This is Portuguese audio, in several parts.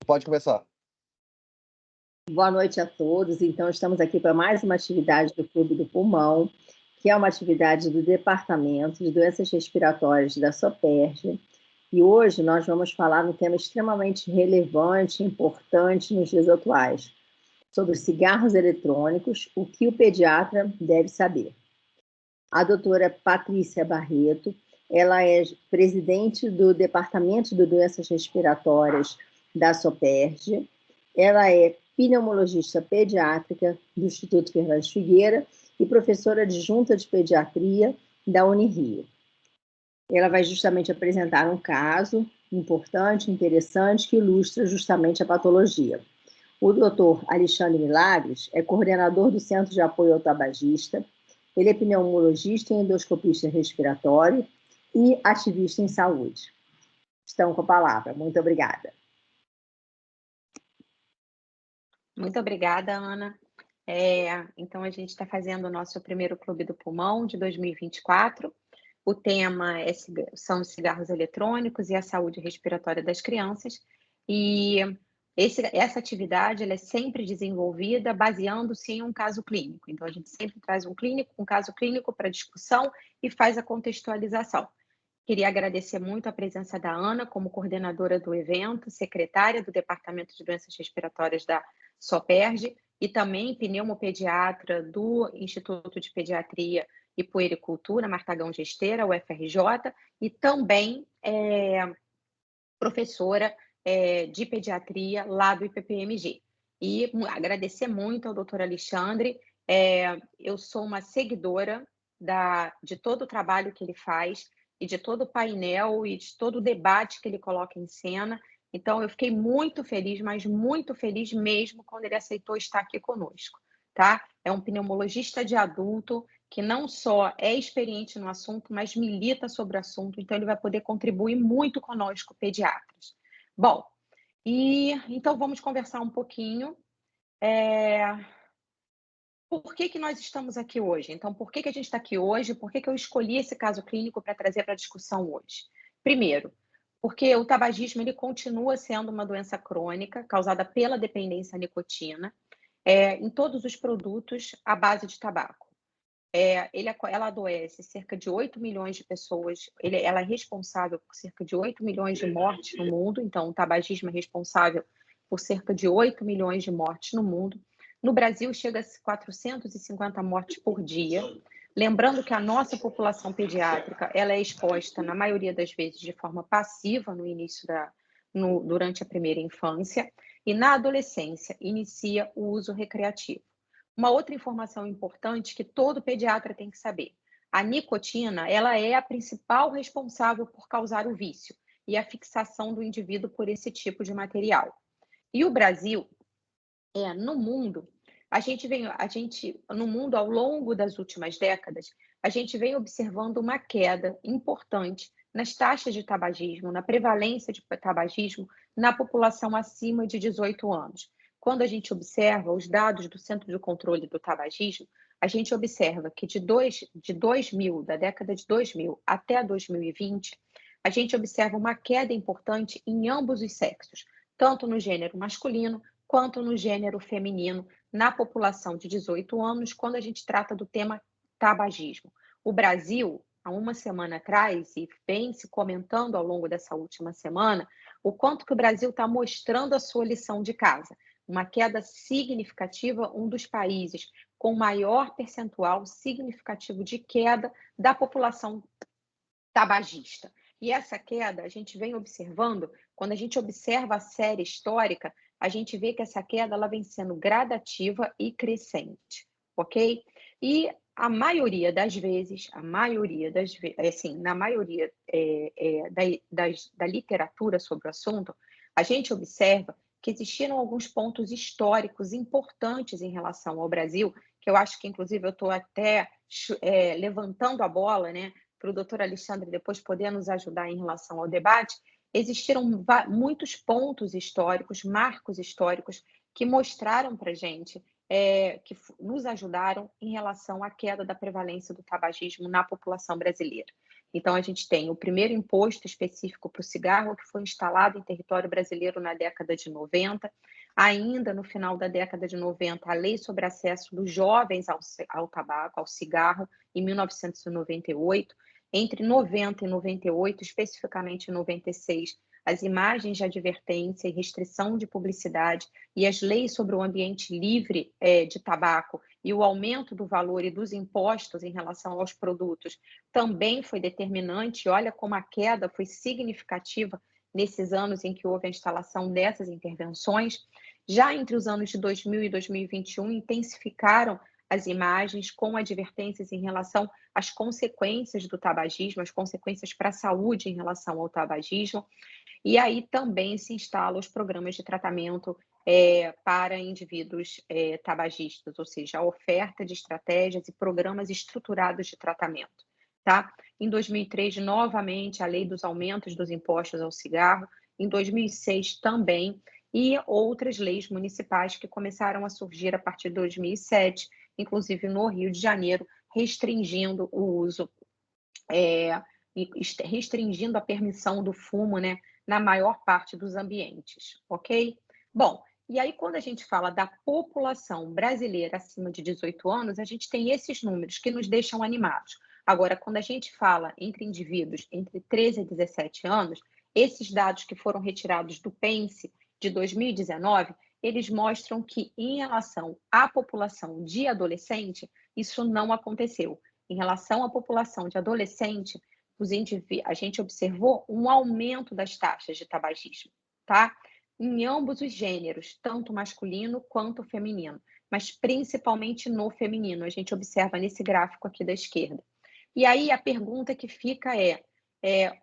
Pode começar. Boa noite a todos. Então, estamos aqui para mais uma atividade do Clube do Pulmão, que é uma atividade do Departamento de Doenças Respiratórias da SOPERJ. E hoje nós vamos falar um tema extremamente relevante e importante nos dias atuais, sobre os cigarros eletrônicos, o que o pediatra deve saber. A doutora Patrícia Barreto, ela é presidente do Departamento de Doenças Respiratórias da SOPERJ, ela é pneumologista pediátrica do Instituto Fernandes Figueira e professora adjunta de pediatria da Unirio. Ela vai justamente apresentar um caso importante, interessante, que ilustra justamente a patologia. O doutor Alexandre Milagres é coordenador do Centro de Apoio ao Tabagista, ele é pneumologista e endoscopista respiratório e ativista em saúde. Estão com a palavra. Muito obrigada. Muito obrigada, Ana. Então, a gente está fazendo o nosso primeiro Clube do Pulmão de 2024. O tema são os cigarros eletrônicos e a saúde respiratória das crianças. E essa atividade ela é sempre desenvolvida baseando-se em um caso clínico. Então, a gente sempre traz um caso clínico para discussão e faz a contextualização. Queria agradecer muito a presença da Ana como coordenadora do evento, secretária do Departamento de Doenças Respiratórias da SOPERJ e também pneumopediatra do Instituto de Pediatria e Puericultura, Martagão Gesteira, UFRJ, e também professora de pediatria lá do IPPMG. E agradecer muito ao doutor Alexandre. Eu sou uma seguidora de todo o trabalho que ele faz e de todo o painel e de todo o debate que ele coloca em cena. Então, eu fiquei muito feliz, mas muito feliz mesmo quando ele aceitou estar aqui conosco, tá? É um pneumologista de adulto que não só é experiente no assunto, mas milita sobre o assunto, então ele vai poder contribuir muito conosco, pediatras. Bom, então vamos conversar um pouquinho. Por que nós estamos aqui hoje? Então, por que a gente está aqui hoje? Por que eu escolhi esse caso clínico para trazer para a discussão hoje? Primeiro, porque o tabagismo ele continua sendo uma doença crônica causada pela dependência à nicotina em todos os produtos à base de tabaco. Ela adoece cerca de 8 milhões de pessoas, ela é responsável por cerca de 8 milhões de mortes no mundo, então o tabagismo é responsável por cerca de 8 milhões de mortes no mundo. No Brasil, chega a 450 mortes por dia. Lembrando que a nossa população pediátrica ela é exposta, na maioria das vezes, de forma passiva no início durante a primeira infância, e na adolescência inicia o uso recreativo. Uma outra informação importante que todo pediatra tem que saber: a nicotina ela é a principal responsável por causar o vício e a fixação do indivíduo por esse tipo de material. E o Brasil, no mundo, no mundo, ao longo das últimas décadas, a gente vem observando uma queda importante nas taxas de tabagismo, na prevalência de tabagismo na população acima de 18 anos. Quando a gente observa os dados do Centro de Controle do Tabagismo, a gente observa que da década de 2000 até 2020, a gente observa uma queda importante em ambos os sexos, tanto no gênero masculino quanto no gênero feminino, na população de 18 anos, quando a gente trata do tema tabagismo. O Brasil, há uma semana atrás, e vem se comentando ao longo dessa última semana, o quanto que o Brasil está mostrando a sua lição de casa. Uma queda significativa, um dos países com maior percentual significativo de queda da população tabagista. E essa queda a gente vem observando, quando a gente observa a série histórica, a gente vê que essa queda ela vem sendo gradativa e crescente, ok? E a maioria das vezes, assim, na maioria da literatura sobre o assunto, a gente observa que existiram alguns pontos históricos importantes em relação ao Brasil, que eu acho que, inclusive, eu estou até levantando a bola, né, para o doutor Alexandre depois poder nos ajudar em relação ao debate. Existiram muitos pontos históricos, marcos históricos, que mostraram para a gente, que nos ajudaram em relação à queda da prevalência do tabagismo na população brasileira. Então, a gente tem o primeiro imposto específico para o cigarro, que foi instalado em território brasileiro na década de 90. Ainda no final da década de 90, a lei sobre acesso dos jovens ao tabaco, ao cigarro, em 1998. Entre 90 e 98, especificamente em 96, as imagens de advertência e restrição de publicidade e as leis sobre o ambiente livre de tabaco e o aumento do valor e dos impostos em relação aos produtos também foi determinante. Olha como a queda foi significativa nesses anos em que houve a instalação dessas intervenções. Já entre os anos de 2000 e 2021, intensificaram as imagens com advertências em relação às consequências do tabagismo, as consequências para a saúde em relação ao tabagismo. E aí também se instalam os programas de tratamento para indivíduos tabagistas, ou seja, a oferta de estratégias e programas estruturados de tratamento. Tá? Em 2003, novamente, a lei dos aumentos dos impostos ao cigarro. Em 2006 também, e outras leis municipais que começaram a surgir a partir de 2007, inclusive no Rio de Janeiro, restringindo o uso, restringindo a permissão do fumo, né, na maior parte dos ambientes, ok? Bom, e aí quando a gente fala da população brasileira acima de 18 anos, a gente tem esses números que nos deixam animados. Agora, quando a gente fala entre indivíduos entre 13 e 17 anos, esses dados que foram retirados do PENSE de 2019, eles mostram que, em relação à população de adolescente, isso não aconteceu. Em relação à população de adolescente, a gente observou um aumento das taxas de tabagismo, tá? Em ambos os gêneros, tanto masculino quanto feminino, mas principalmente no feminino, a gente observa nesse gráfico aqui da esquerda. E aí a pergunta que fica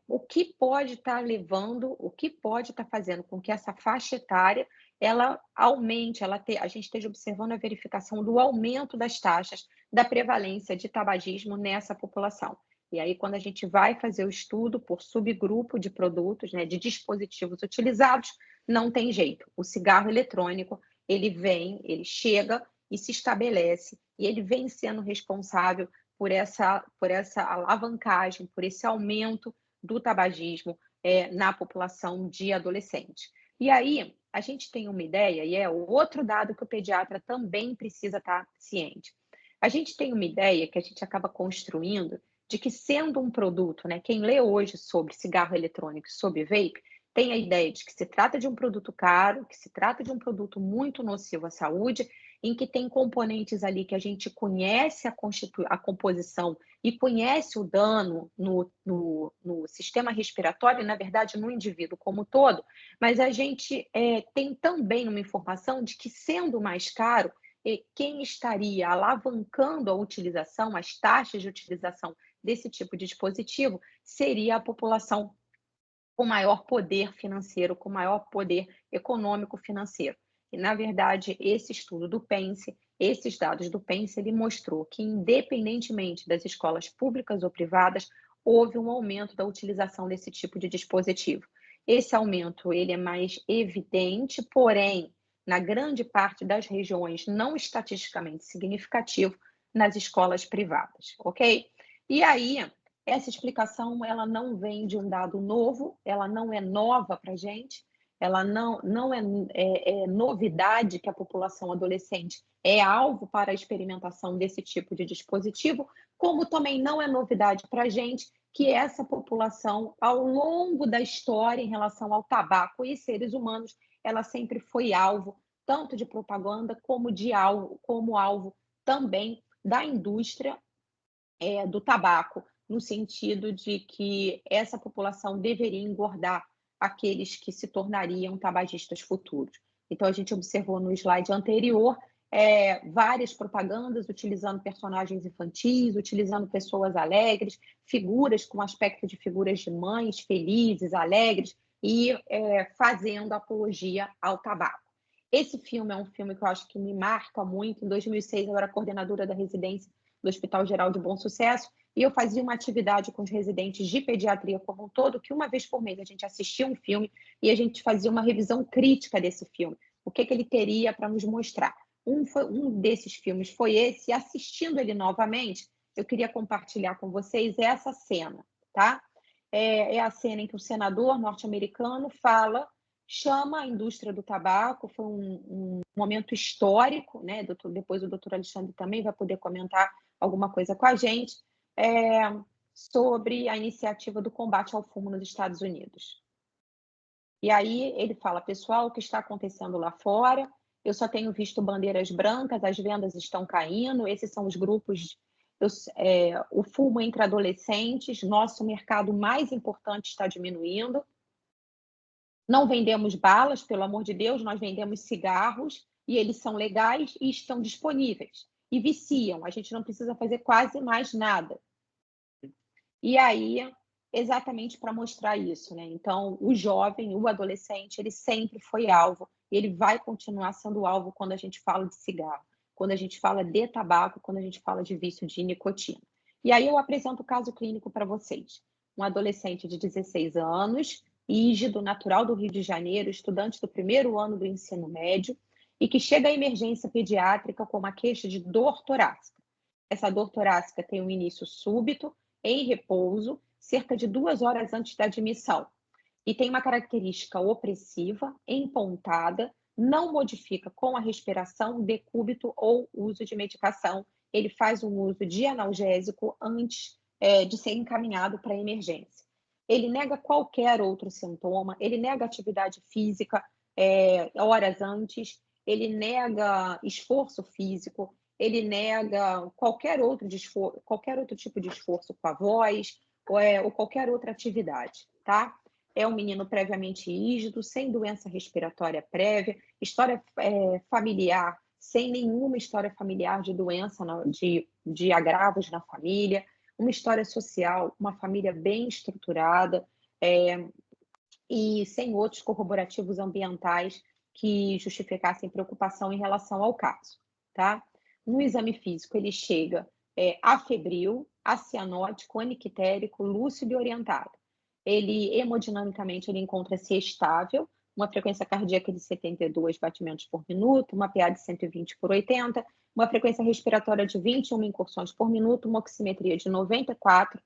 o que pode estar levando, o que pode estar fazendo com que essa faixa etária ela aumente, a gente esteja observando a verificação do aumento das taxas da prevalência de tabagismo nessa população. E aí, quando a gente vai fazer o estudo por subgrupo de produtos, né, de dispositivos utilizados, não tem jeito. O cigarro eletrônico, ele chega e se estabelece, e ele vem sendo responsável por essa alavancagem, por esse aumento do tabagismo na população de adolescentes. E aí, a gente tem uma ideia, e é outro dado que o pediatra também precisa estar ciente. A gente tem uma ideia que a gente acaba construindo de que, sendo um produto, né, quem lê hoje sobre cigarro eletrônico e sobre vape, tem a ideia de que se trata de um produto caro, que se trata de um produto muito nocivo à saúde, em que tem componentes ali que a gente conhece a composição e conhece o dano no sistema respiratório, e, na verdade, no indivíduo como um todo, mas a gente tem também uma informação de que, sendo mais caro, quem estaria alavancando a utilização, as taxas de utilização desse tipo de dispositivo, seria a população com maior poder financeiro, com maior poder econômico financeiro. E, na verdade, esse estudo do PENSE, esses dados do PENSE, ele mostrou que, independentemente das escolas públicas ou privadas, houve um aumento da utilização desse tipo de dispositivo. Esse aumento ele é mais evidente, porém, na grande parte das regiões, não estatisticamente significativo nas escolas privadas, ok? E aí, essa explicação ela não vem de um dado novo, ela não é nova para a gente, ela não é novidade que a população adolescente é alvo para a experimentação desse tipo de dispositivo, como também não é novidade para a gente que essa população, ao longo da história em relação ao tabaco e seres humanos, ela sempre foi alvo tanto de propaganda como alvo também da indústria do tabaco, no sentido de que essa população deveria engordar aqueles que se tornariam tabagistas futuros. Então, a gente observou no slide anterior várias propagandas utilizando personagens infantis, utilizando pessoas alegres, figuras com aspecto de figuras de mães felizes, alegres, e fazendo apologia ao tabaco. Esse filme é um filme que eu acho que me marca muito. Em 2006, eu era coordenadora da residência do Hospital Geral de Bom Sucesso, e eu fazia uma atividade com os residentes de pediatria como um todo, que uma vez por mês a gente assistia um filme e a gente fazia uma revisão crítica desse filme. O que ele teria para nos mostrar? Um desses filmes foi esse, e assistindo ele novamente, eu queria compartilhar com vocês essa cena. tá? É a cena em que o senador norte-americano chama a indústria do tabaco, foi um momento histórico, né? Depois o doutor Alexandre também vai poder comentar alguma coisa com a gente, sobre a iniciativa do combate ao fumo nos Estados Unidos. E aí ele fala, pessoal, o que está acontecendo lá fora? Eu só tenho visto bandeiras brancas, as vendas estão caindo, esses são os grupos, o fumo entre adolescentes, nosso mercado mais importante está diminuindo. Não vendemos balas, pelo amor de Deus, nós vendemos cigarros e eles são legais e estão disponíveis. E viciam, a gente não precisa fazer quase mais nada. E aí, exatamente para mostrar isso, né? Então, o jovem, o adolescente, ele sempre foi alvo, e ele vai continuar sendo alvo quando a gente fala de cigarro, quando a gente fala de tabaco, quando a gente fala de vício de nicotina. E aí eu apresento o caso clínico para vocês. Um adolescente de 16 anos, rígido, natural do Rio de Janeiro, estudante do primeiro ano do ensino médio, e que chega à emergência pediátrica com uma queixa de dor torácica. Essa dor torácica tem um início súbito, em repouso, cerca de 2 horas antes da admissão. E tem uma característica opressiva, empontada, não modifica com a respiração, decúbito ou uso de medicação. Ele faz um uso de analgésico antes de ser encaminhado para a emergência. Ele nega qualquer outro sintoma, ele nega atividade física horas antes, ele nega esforço físico, ele nega qualquer outro tipo de esforço com a voz ou qualquer outra atividade, tá? É um menino previamente rígido, sem doença respiratória prévia, história familiar, sem nenhuma história familiar de doença, de agravos na família, uma história social, uma família bem estruturada e sem outros corroborativos ambientais que justificassem preocupação em relação ao caso, tá? No exame físico, ele chega afebril, acianótico, anictérico, lúcido e orientado. Ele, hemodinamicamente, ele encontra-se estável, uma frequência cardíaca de 72 batimentos por minuto, uma PA de 120 por 80, uma frequência respiratória de 21 incursões por minuto, uma oximetria de 94,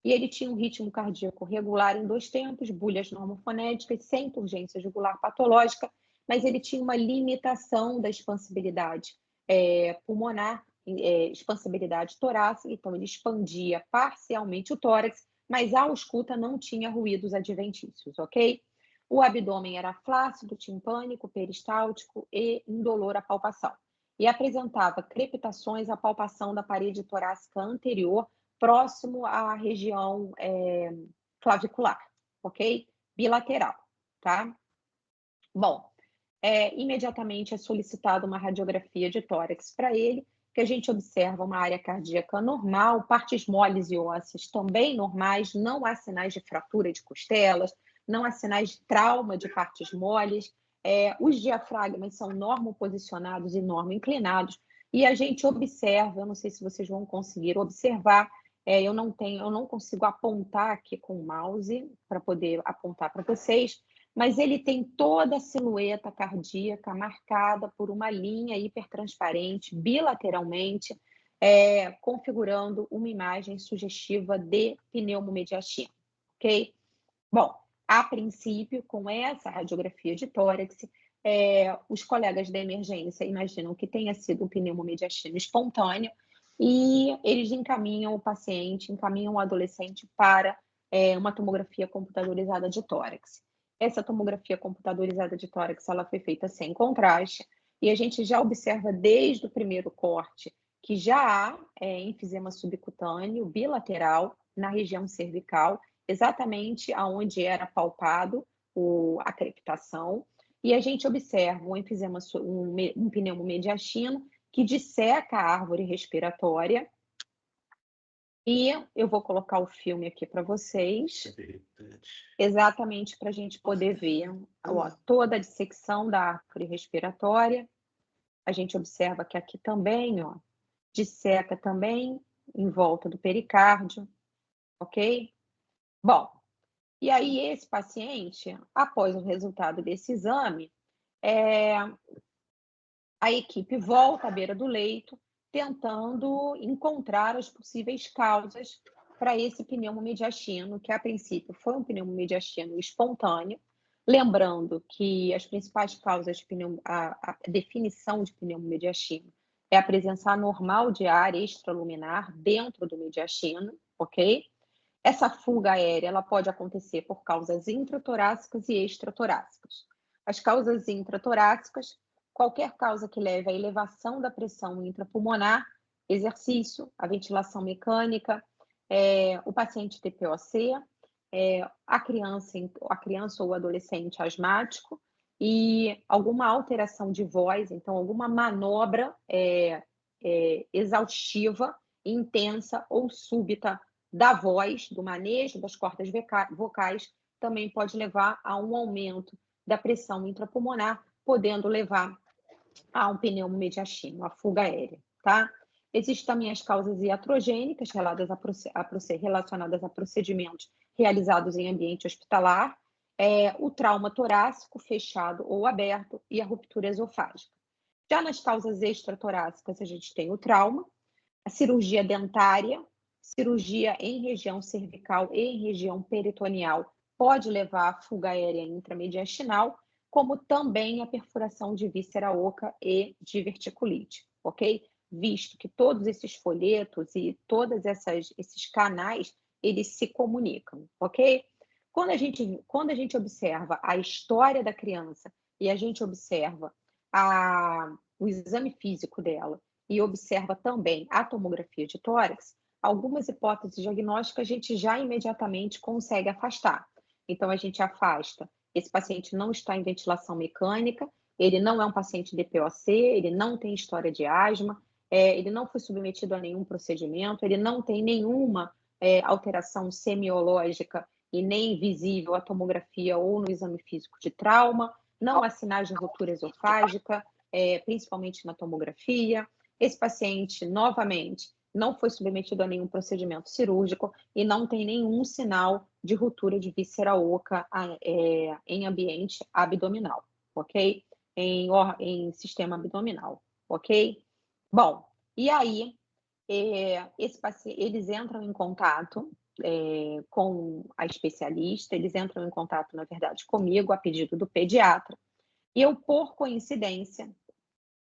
e ele tinha um ritmo cardíaco regular em 2 tempos, bulhas normofonéticas, sem urgência jugular patológica, mas ele tinha uma limitação da expansibilidade pulmonar, expansibilidade torácica, então ele expandia parcialmente o tórax, mas a ausculta não tinha ruídos adventícios, ok? O abdômen era flácido, timpânico, peristáltico e indolor à palpação. E apresentava crepitações à palpação da parede torácica anterior, próximo à região clavicular, ok? Bilateral, tá? Bom, imediatamente é solicitada uma radiografia de tórax para ele, que a gente observa uma área cardíaca normal, partes moles e ósseas também normais, não há sinais de fratura de costelas, não há sinais de trauma de partes moles, os diafragmas são normoposicionados e normoinclinados, e a gente observa, eu não sei se vocês vão conseguir observar, eu não consigo apontar aqui com o mouse para poder apontar para vocês, mas ele tem toda a silhueta cardíaca marcada por uma linha hipertransparente, bilateralmente, configurando uma imagem sugestiva de pneumomediastina, ok? Bom, a princípio, com essa radiografia de tórax, os colegas da emergência imaginam que tenha sido um pneumomediastina espontâneo e eles encaminham o paciente, encaminham o adolescente para uma tomografia computadorizada de tórax. Essa tomografia computadorizada de tórax ela foi feita sem contraste e a gente já observa desde o primeiro corte que já há enfisema subcutâneo bilateral na região cervical, exatamente aonde era palpado a crepitação, e a gente observa um enfisema, um pneumomediastino que disseca a árvore respiratória. E eu vou colocar o filme aqui para vocês, exatamente para a gente poder ver toda a dissecção da árvore respiratória. A gente observa que aqui também, disseca também em volta do pericárdio, ok? Bom, e aí esse paciente, após o resultado desse exame, a equipe volta à beira do leito, tentando encontrar as possíveis causas para esse pneumomediastino, que a princípio foi um pneumomediastino espontâneo, lembrando que as principais causas de a definição de pneumomediastino é a presença anormal de ar extraluminar dentro do mediastino, ok? Essa fuga aérea ela pode acontecer por causas intratorácicas e extratorácicas. As causas intratorácicas, qualquer causa que leve à elevação da pressão intrapulmonar, exercício, a ventilação mecânica, o paciente TPOC, a criança ou adolescente asmático e alguma alteração de voz, então alguma manobra exaustiva, intensa ou súbita da voz, do manejo das cordas vocais, também pode levar a um aumento da pressão intrapulmonar, podendo levar a um pneumomediastino, a fuga aérea, tá? Existem também as causas iatrogênicas relacionadas a procedimentos realizados em ambiente hospitalar, o trauma torácico fechado ou aberto e a ruptura esofágica. Já nas causas extratorácicas, a gente tem o trauma, a cirurgia dentária, cirurgia em região cervical e em região peritoneal pode levar à fuga aérea intramediastinal, como também a perfuração de víscera oca e diverticulite, ok? Visto que todos esses folhetos e todos esses canais, eles se comunicam, ok? Quando a gente observa a história da criança e a gente observa o exame físico dela e observa também a tomografia de tórax, algumas hipóteses diagnósticas a gente já imediatamente consegue afastar. Então, a gente afasta, esse paciente não está em ventilação mecânica, ele não é um paciente DPOC, ele não tem história de asma, ele não foi submetido a nenhum procedimento, ele não tem nenhuma alteração semiológica e nem visível à tomografia ou no exame físico de trauma, não há sinais de ruptura esofágica, principalmente na tomografia. Esse paciente, novamente, não foi submetido a nenhum procedimento cirúrgico e não tem nenhum sinal de ruptura de víscera oca em ambiente abdominal, ok? Em sistema abdominal, ok? Bom, e aí, eles entram em contato com a especialista, eles entram em contato, na verdade, comigo, a pedido do pediatra, e eu, por coincidência,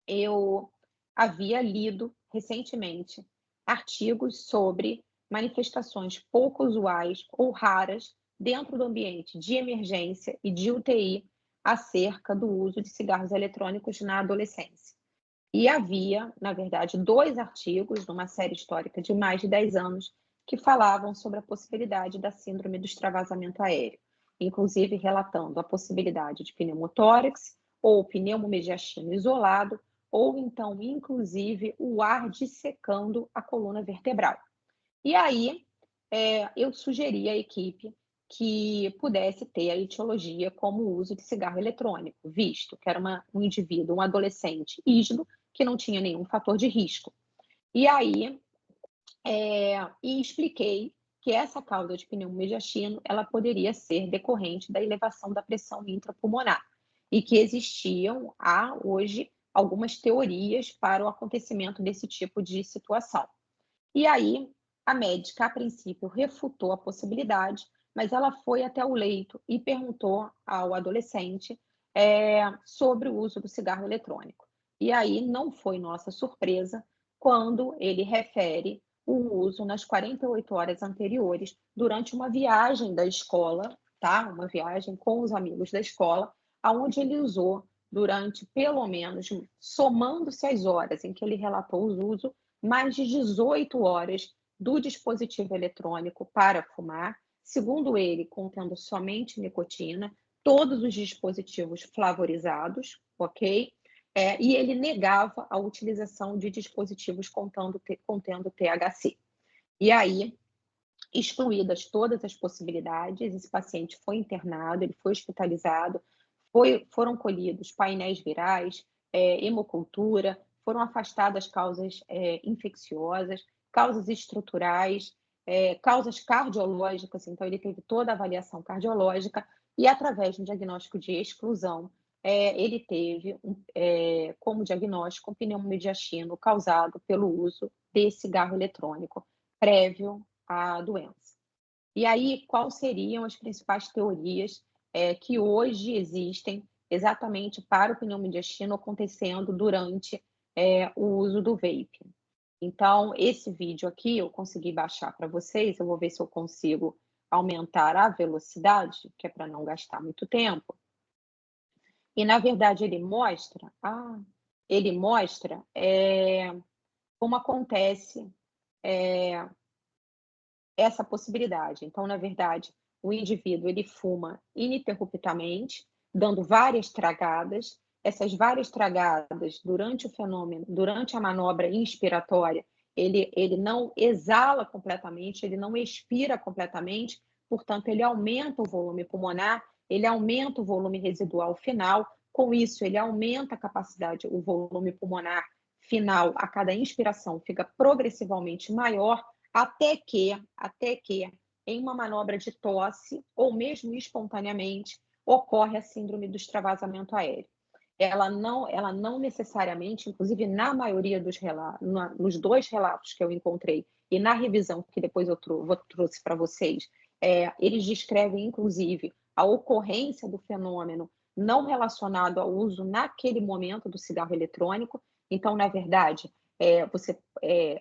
eu havia lido recentemente artigos sobre manifestações pouco usuais ou raras dentro do ambiente de emergência e de UTI acerca do uso de cigarros eletrônicos na adolescência. E havia, na verdade, 2 artigos numa série histórica de mais de 10 anos que falavam sobre a possibilidade da síndrome do extravasamento aéreo, inclusive relatando a possibilidade de pneumotórax ou pneumomediastino isolado, ou então, inclusive, o ar dissecando a coluna vertebral. E aí, eu sugeri à equipe que pudesse ter a etiologia como o uso de cigarro eletrônico, visto que era um indivíduo, um adolescente ígido, que não tinha nenhum fator de risco. E aí, e expliquei que essa causa de pneumomediastino, ela poderia ser decorrente da elevação da pressão intrapulmonar e que existiam, hoje, algumas teorias para o acontecimento desse tipo de situação. E aí, a médica, a princípio, refutou a possibilidade, mas ela foi até o leito e perguntou ao adolescente sobre o uso do cigarro eletrônico. E aí não foi nossa surpresa quando ele refere o uso nas 48 horas anteriores, durante uma viagem da escola, tá? Uma viagem com os amigos da escola, aonde ele usou durante, pelo menos, somando-se as horas em que ele relatou o uso, mais de 18 horas do dispositivo eletrônico para fumar, segundo ele, contendo somente nicotina, todos os dispositivos flavorizados, ok? E ele negava a utilização de dispositivos contendo THC. E aí, excluídas todas as possibilidades, esse paciente foi internado, ele foi hospitalizado, foram colhidos painéis virais, hemocultura, foram afastadas causas infecciosas, causas estruturais, causas cardiológicas, então ele teve toda a avaliação cardiológica e através de um diagnóstico de exclusão, ele teve como diagnóstico um pneumomediastino causado pelo uso de cigarro eletrônico prévio a doença. E aí, quais seriam as principais teorias que hoje existem exatamente para o pneumodiastino acontecendo durante o uso do vape? Então, esse vídeo aqui eu consegui baixar para vocês, eu vou ver se eu consigo aumentar a velocidade, que é para não gastar muito tempo. E, na verdade, ele mostra como acontece essa possibilidade. Então, na verdade, o indivíduo ele fuma ininterruptamente, dando várias tragadas. Essas várias tragadas durante o fenômeno, durante a manobra inspiratória, ele não exala completamente, ele não expira completamente, portanto, ele aumenta o volume pulmonar, ele aumenta o volume residual final. Com isso, ele aumenta a capacidade, o volume pulmonar final a cada inspiração fica progressivamente maior, até que, em uma manobra de tosse, ou mesmo espontaneamente, ocorre a síndrome do extravasamento aéreo. Ela não necessariamente, inclusive na maioria dos relatos, nos 2 relatos que eu encontrei e na revisão que depois eu trouxe para vocês, eles descrevem, inclusive, a ocorrência do fenômeno não relacionado ao uso naquele momento do cigarro eletrônico. Então, na verdade,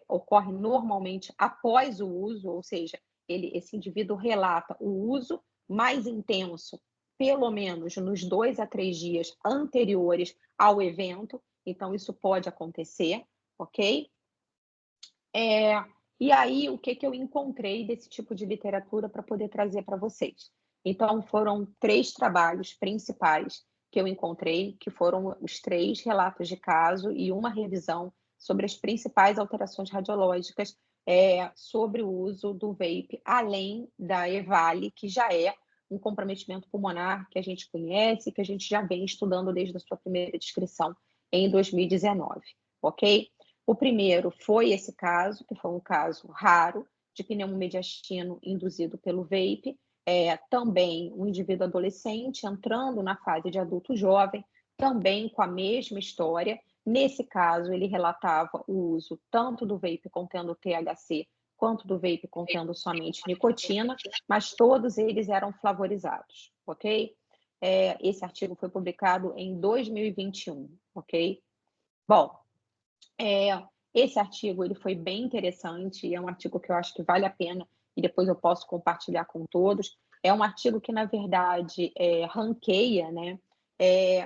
ocorre normalmente após o uso, ou seja, esse indivíduo relata o uso mais intenso, pelo menos nos 2 a 3 dias anteriores ao evento. Então, isso pode acontecer, ok? E aí, o que eu encontrei desse tipo de literatura para poder trazer para vocês? Então, foram 3 trabalhos principais que eu encontrei, que foram os 3 relatos de caso e uma revisão sobre as principais alterações radiológicas sobre o uso do vape, além da EVALI, que já é um comprometimento pulmonar que a gente conhece, que a gente já vem estudando desde a sua primeira descrição em 2019, ok? O primeiro foi esse caso, que foi um caso raro de pneumomediastino induzido pelo vape, também um indivíduo adolescente entrando na fase de adulto jovem, também com a mesma história. Nesse caso, ele relatava o uso tanto do vape contendo THC, quanto do vape contendo somente nicotina, mas todos eles eram flavorizados, ok? Esse artigo foi publicado em 2021, ok? Bom, esse artigo ele foi bem interessante, é um artigo que eu acho que vale a pena e depois eu posso compartilhar com todos. É um artigo que, na verdade, ranqueia, né,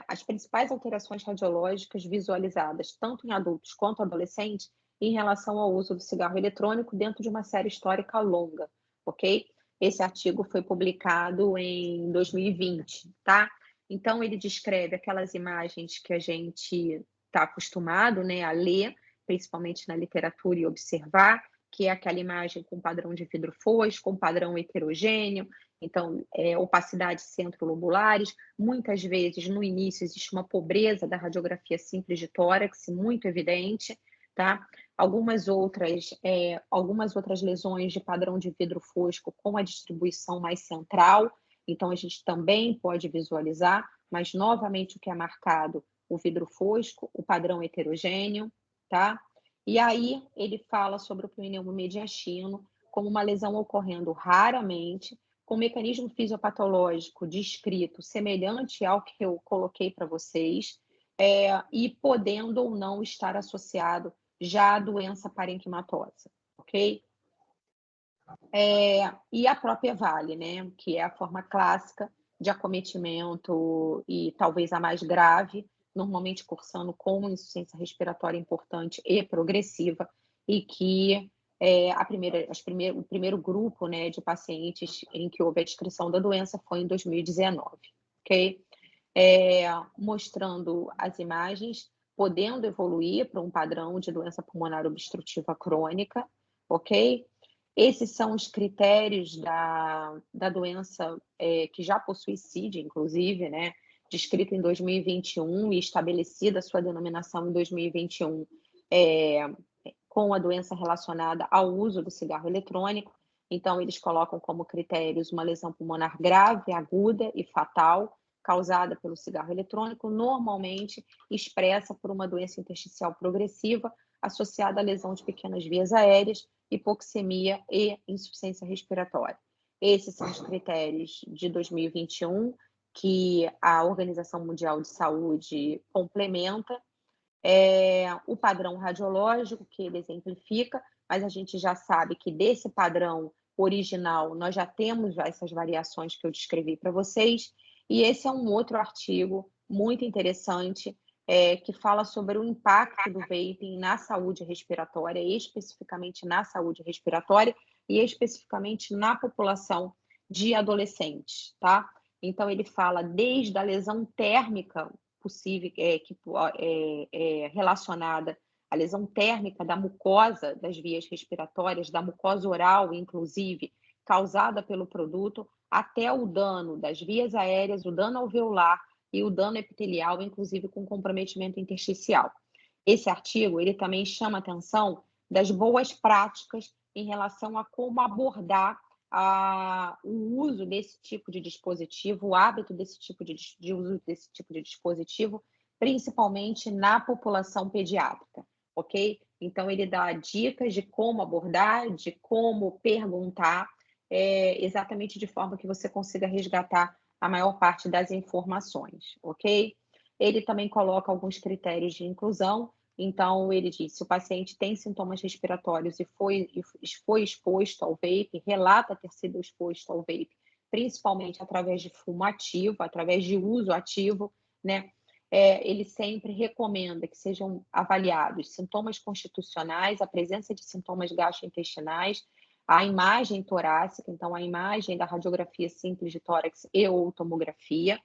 as principais alterações radiológicas visualizadas, tanto em adultos quanto adolescentes, em relação ao uso do cigarro eletrônico dentro de uma série histórica longa, ok? Esse artigo foi publicado em 2020, tá? Então, ele descreve aquelas imagens que a gente está acostumado, né, a ler, principalmente na literatura, e observar, que é aquela imagem com padrão de vidro fosco, com padrão heterogêneo, então, opacidades centrolobulares. Muitas vezes, no início, existe uma pobreza da radiografia simples de tórax, muito evidente, tá? Algumas outras lesões de padrão de vidro fosco com a distribuição mais central, então a gente também pode visualizar, mas novamente o que é marcado, o vidro fosco, o padrão heterogêneo, tá? E aí ele fala sobre o pneumomediastino como uma lesão ocorrendo raramente, com mecanismo fisiopatológico descrito semelhante ao que eu coloquei para vocês, e podendo ou não estar associado já à doença parenquimatosa, ok? E a própria EVALI, né, que é a forma clássica de acometimento e talvez a mais grave, normalmente cursando com insuficiência respiratória importante e progressiva, e que o primeiro grupo, né, de pacientes em que houve a descrição da doença foi em 2019, ok? Mostrando as imagens, podendo evoluir para um padrão de doença pulmonar obstrutiva crônica, ok? Esses são os critérios da doença que já possui CID, inclusive, né? Descrita em 2021 e estabelecida a sua denominação em 2021 com a doença relacionada ao uso do cigarro eletrônico. Então, eles colocam como critérios uma lesão pulmonar grave, aguda e fatal, causada pelo cigarro eletrônico, normalmente expressa por uma doença intersticial progressiva associada à lesão de pequenas vias aéreas, hipoxemia e insuficiência respiratória. Esses são os critérios de 2021 que a Organização Mundial de Saúde complementa. O padrão radiológico que ele exemplifica, mas a gente já sabe que desse padrão original nós já temos essas variações que eu descrevi para vocês, e esse é um outro artigo muito interessante que fala sobre o impacto do vaping na saúde respiratória, especificamente na saúde respiratória e especificamente na população de adolescentes, tá? Então ele fala desde a lesão térmica possível, relacionada à lesão térmica da mucosa das vias respiratórias, da mucosa oral, inclusive, causada pelo produto, até o dano das vias aéreas, o dano alveolar e o dano epitelial, inclusive com comprometimento intersticial. Esse artigo ele também chama a atenção das boas práticas em relação a como abordar o uso desse tipo de dispositivo, o hábito desse tipo de uso desse tipo de dispositivo, principalmente na população pediátrica, ok? Então, ele dá dicas de como abordar, de como perguntar, exatamente de forma que você consiga resgatar a maior parte das informações, ok? Ele também coloca alguns critérios de inclusão. Então, ele diz, se o paciente tem sintomas respiratórios e foi exposto ao vape, relata ter sido exposto ao vape, principalmente através de fumo ativo, através de uso ativo, né? Ele sempre recomenda que sejam avaliados sintomas constitucionais, a presença de sintomas gastrointestinais, a imagem torácica, então a imagem da radiografia simples de tórax e ou tomografia.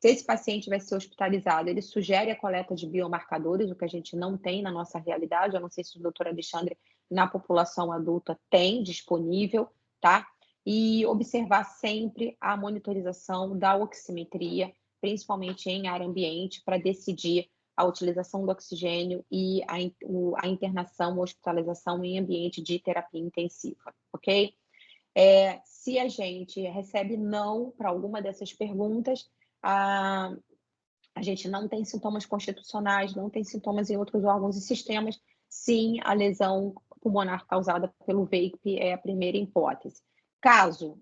Se esse paciente vai ser hospitalizado, ele sugere a coleta de biomarcadores, o que a gente não tem na nossa realidade. Eu não sei se o doutor Alexandre, na população adulta, tem disponível, tá? E observar sempre a monitorização da oximetria, principalmente em ar ambiente, para decidir a utilização do oxigênio e a internação ou hospitalização em ambiente de terapia intensiva, ok? Se a gente recebe não para alguma dessas perguntas, a gente não tem sintomas constitucionais, não tem sintomas em outros órgãos e sistemas, sim, a lesão pulmonar causada pelo vape é a primeira hipótese. Caso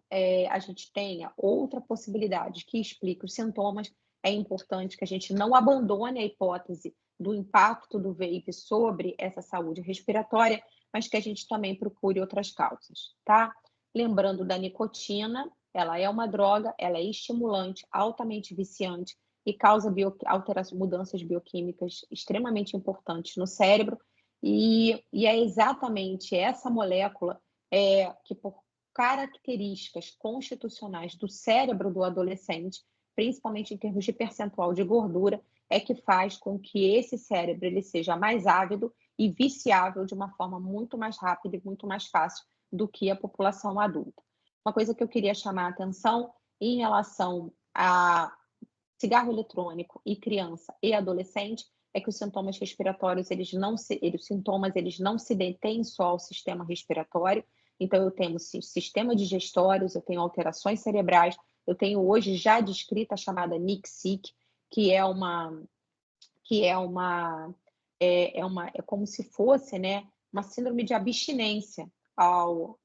a gente tenha outra possibilidade que explique os sintomas, é importante que a gente não abandone a hipótese do impacto do vape sobre essa saúde respiratória, mas que a gente também procure outras causas, tá? Lembrando da nicotina, ela é uma droga, ela é estimulante, altamente viciante e causa mudanças bioquímicas extremamente importantes no cérebro. E é exatamente essa molécula que, por características constitucionais do cérebro do adolescente, principalmente em termos de percentual de gordura, é que faz com que esse cérebro ele seja mais ávido e viciável de uma forma muito mais rápida e muito mais fácil do que a população adulta. Uma coisa que eu queria chamar a atenção em relação a cigarro eletrônico e criança e adolescente é que os sintomas respiratórios, eles não se detêm só ao sistema respiratório. Então, eu tenho sistema digestórios, eu tenho alterações cerebrais, eu tenho hoje já descrita a chamada NIC-SIC, que é como se fosse, né, uma síndrome de abstinência ao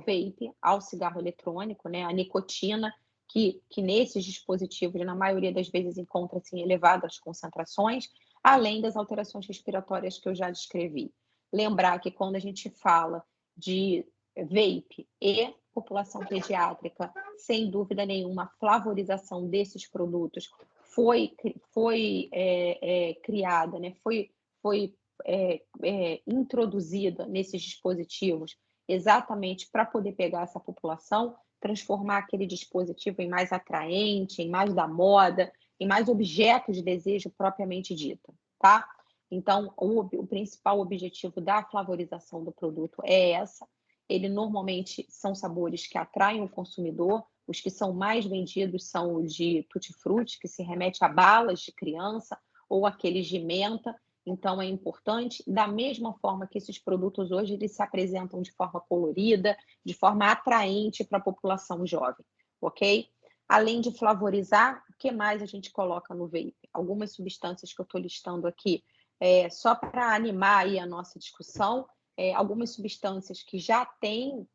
vape, ao cigarro eletrônico, né, a nicotina, que nesses dispositivos, na maioria das vezes, encontra-se em elevadas concentrações, além das alterações respiratórias que eu já descrevi. Lembrar que quando a gente fala de vape e população pediátrica, sem dúvida nenhuma, a flavorização desses produtos foi criada, né, foi introduzida nesses dispositivos exatamente para poder pegar essa população, transformar aquele dispositivo em mais atraente, em mais da moda, em mais objeto de desejo propriamente dito, tá? Então, o principal objetivo da flavorização do produto é essa. Ele normalmente são sabores que atraem o consumidor. Os que são mais vendidos são os de tutti-frutti, que se remete a balas de criança, ou aqueles de menta. Então, é importante, da mesma forma que esses produtos hoje eles se apresentam de forma colorida, de forma atraente para a população jovem, ok? Além de flavorizar, o que mais a gente coloca no vape? Algumas substâncias que eu estou listando aqui, só para animar aí a nossa discussão, algumas substâncias que já têm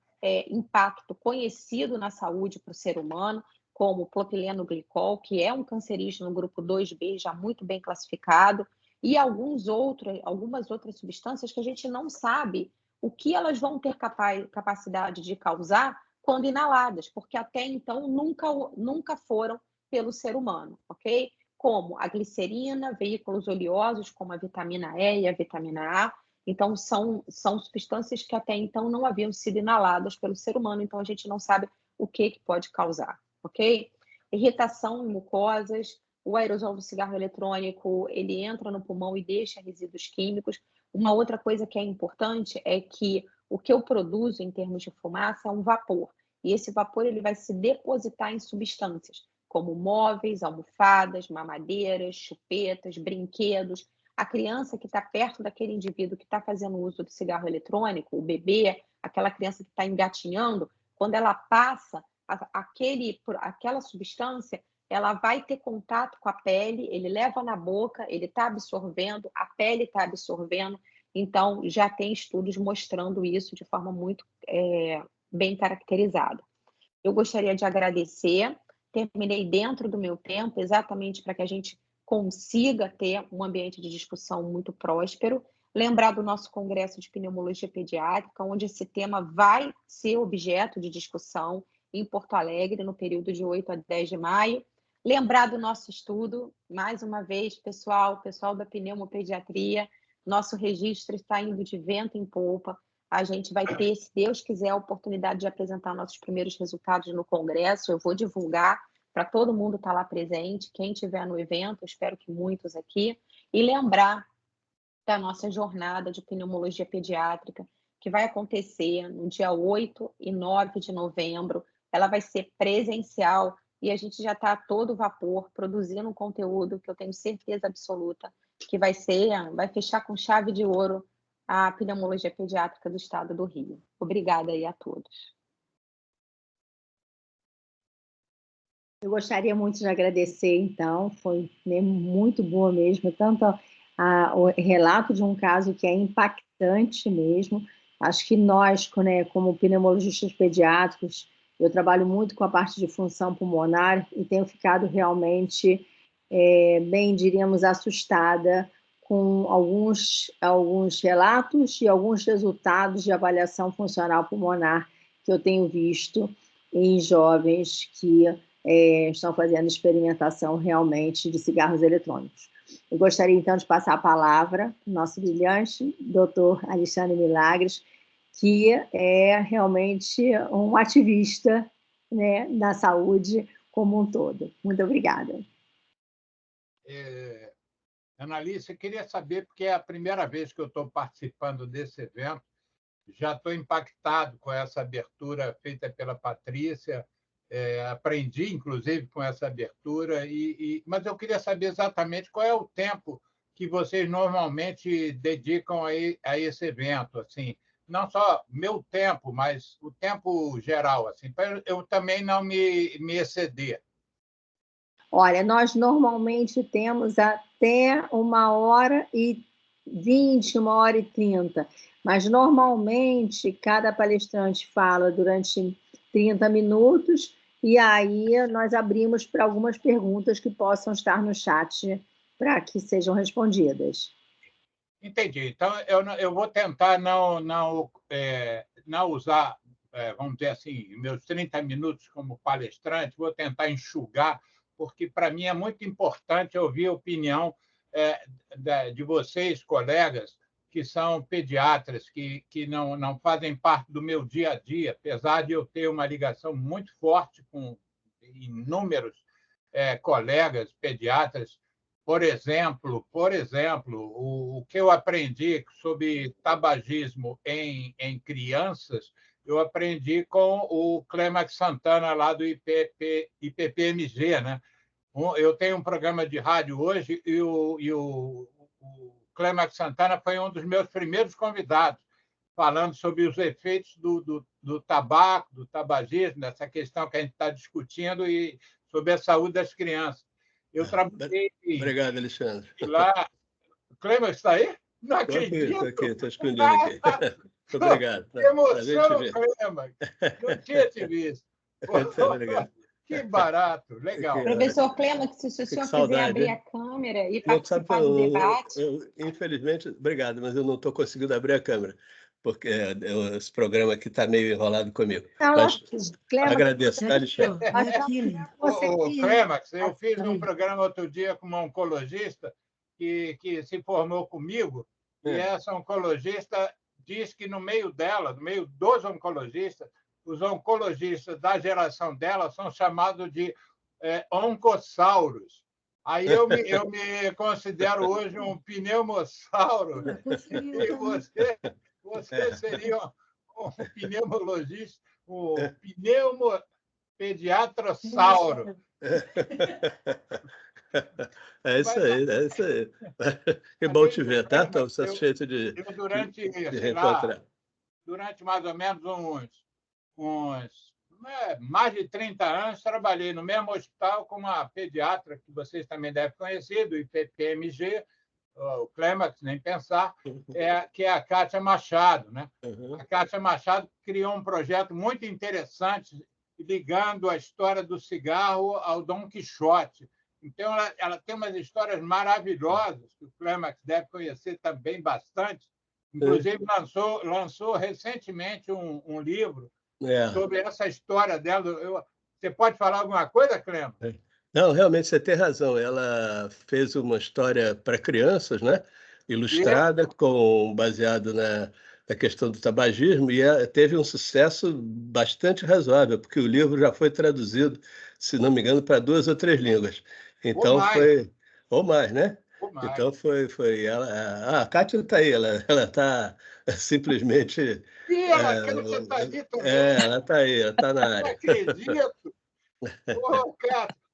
impacto conhecido na saúde para o ser humano, como o propileno glicol, que é um cancerígeno no grupo 2B, já muito bem classificado, e algumas outras substâncias que a gente não sabe o que elas vão ter capacidade de causar quando inaladas, porque até então nunca foram pelo ser humano, ok? Como a glicerina, veículos oleosos, como a vitamina E e a vitamina A. Então, são substâncias que até então não haviam sido inaladas pelo ser humano, então a gente não sabe o que pode causar, ok? Irritação em mucosas, o aerosol do cigarro eletrônico, ele entra no pulmão e deixa resíduos químicos. Uma outra coisa que é importante é que o que eu produzo em termos de fumaça é um vapor, e esse vapor ele vai se depositar em substâncias, como móveis, almofadas, mamadeiras, chupetas, brinquedos. A criança que está perto daquele indivíduo que está fazendo uso do cigarro eletrônico, o bebê, aquela criança que está engatinhando, quando ela passa aquela substância, ela vai ter contato com a pele, ele leva na boca, ele está absorvendo, a pele está absorvendo. Então, já tem estudos mostrando isso de forma muito bem caracterizada. Eu gostaria de agradecer, terminei dentro do meu tempo, exatamente para que a gente consiga ter um ambiente de discussão muito próspero. Lembrar do nosso Congresso de Pneumologia Pediátrica, onde esse tema vai ser objeto de discussão em Porto Alegre, no período de 8 a 10 de maio. Lembrar do nosso estudo, mais uma vez, pessoal da pneumopediatria, nosso registro está indo de vento em polpa. A gente vai ter, se Deus quiser, a oportunidade de apresentar nossos primeiros resultados no Congresso. Eu vou divulgar para todo mundo estar lá presente, quem estiver no evento, espero que muitos aqui, e lembrar da nossa jornada de pneumologia pediátrica, que vai acontecer no dia 8 e 9 de novembro. Ela vai ser presencial e a gente já está a todo vapor produzindo um conteúdo que eu tenho certeza absoluta que vai fechar com chave de ouro a pneumologia pediátrica do estado do Rio. Obrigada aí a todos. Eu gostaria muito de agradecer, então, foi muito boa mesmo, tanto o relato de um caso que é impactante mesmo. Acho que nós, né, como pneumologistas pediátricos, eu trabalho muito com a parte de função pulmonar e tenho ficado realmente, bem, diríamos, assustada com alguns relatos e alguns resultados de avaliação funcional pulmonar que eu tenho visto em jovens que estão fazendo experimentação realmente de cigarros eletrônicos. Eu gostaria, então, de passar a palavra ao nosso brilhante doutor Alexandre Milagres, que é realmente um ativista, né, da saúde como um todo. Muito obrigada. Analice, eu queria saber, porque é a primeira vez que eu estou participando desse evento, já estou impactado com essa abertura feita pela Patrícia, aprendi, inclusive, com essa abertura, mas eu queria saber exatamente qual é o tempo que vocês normalmente dedicam a esse evento, assim, não só meu tempo, mas o tempo geral, assim, para eu também não me exceder. Olha, nós normalmente temos até 1h20, 1h30, mas normalmente cada palestrante fala durante 30 minutos e aí nós abrimos para algumas perguntas que possam estar no chat para que sejam respondidas. Entendi. Então, eu vou tentar não usar, vamos dizer assim, meus 30 minutos como palestrante, vou tentar enxugar, porque, para mim, é muito importante ouvir a opinião de vocês, colegas, que são pediatras, que não fazem parte do meu dia a dia, apesar de eu ter uma ligação muito forte com inúmeros colegas pediatras. Por exemplo, o que eu aprendi sobre tabagismo em crianças, eu aprendi com o Clemax Santana, lá do IPPMG, né? Eu tenho um programa de rádio hoje e o Clemax Santana foi um dos meus primeiros convidados, falando sobre os efeitos do tabaco, do tabagismo, dessa questão que a gente está discutindo, e sobre a saúde das crianças. Eu trabalhei... Obrigado, Alexandre. Lá... O Clemax está aí? Não acredito. Estou aqui, estou escondido aqui. Obrigado. Que emoção, Clema! Não tinha te visto. Obrigado. Que barato, legal. Professor Clêmax, se o senhor quiser abrir a câmera e participar do debate. Infelizmente, obrigado, mas eu não estou conseguindo abrir a câmera, porque esse programa aqui está meio enrolado comigo. Mas agradeço, Alexandre. Clêmax, eu fiz um programa outro dia com uma oncologista que se formou comigo, e essa oncologista diz que no meio dela, no meio dos oncologistas, os oncologistas da geração dela são chamados de oncossauros. Aí eu me considero hoje um pneumossauro, e você seria um pneumologista, um pneumopediatrossauro. É isso aí. Que bom te ver, tá? Estou satisfeito de reencontrar. Durante mais ou menos mais de 30 anos, trabalhei no mesmo hospital com uma pediatra que vocês também devem conhecer, do IPPMG, o Clêmax, nem pensar, que é a Kátia Machado, né? A Kátia Machado criou um projeto muito interessante ligando a história do cigarro ao Dom Quixote. Então, ela tem umas histórias maravilhosas, que o Clêmax deve conhecer também bastante. Inclusive, lançou recentemente um livro sobre essa história dela. Você pode falar alguma coisa, Clêmax? Não, realmente você tem razão. Ela fez uma história para crianças, né? Ilustrada, baseado na questão do tabagismo, e teve um sucesso bastante razoável, porque o livro já foi traduzido, se não me engano, para 2 ou 3 línguas. Então ou mais, né? Então foi ela. A Kátia está aí, ela está simplesmente. Sim, a Kátia está ali também. Ela está aí, ela está na área. Não acredito.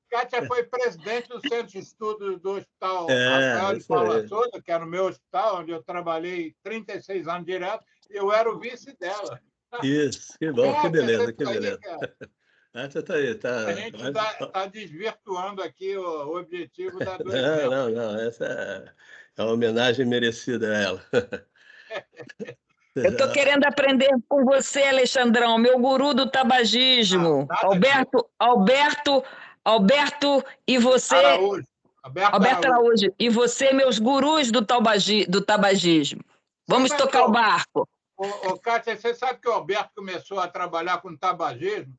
Kátia foi presidente do Centro de Estudos do Hospital Rafael de Paula Souza, que era o meu hospital, onde eu trabalhei 36 anos direto, e eu era o vice dela. Isso, que bom, que beleza, que beleza. Você está aí, A gente está desvirtuando aqui o objetivo da do evento. Não, essa é uma homenagem merecida a ela. Eu estou querendo aprender com você, Alexandrão, meu guru do tabagismo. Alberto e você... Alberto Araújo. E você, meus gurus do tabagismo. Vamos tocar o barco. Kátia, você sabe que o Alberto começou a trabalhar com tabagismo,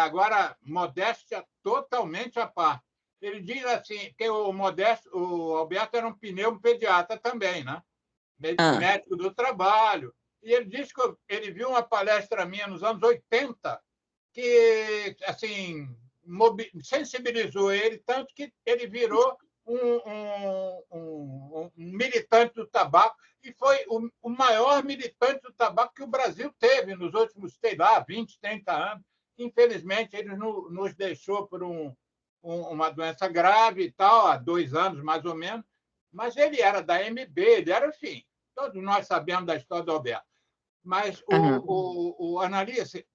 agora, modéstia totalmente à parte. Ele diz assim, que o Alberto era um pneumopediatra também, né? Médico do trabalho. E ele disse que ele viu uma palestra minha nos anos 80 que, assim, sensibilizou ele, tanto que ele virou um militante do tabaco, e foi o maior militante do tabaco que o Brasil teve nos últimos, sei lá, 20, 30 anos. Infelizmente, ele nos deixou por uma doença grave e tal, há 2 anos, mais ou menos, mas ele era da MB, ele era, enfim, todos nós sabemos da história do Alberto. Mas o Annalise,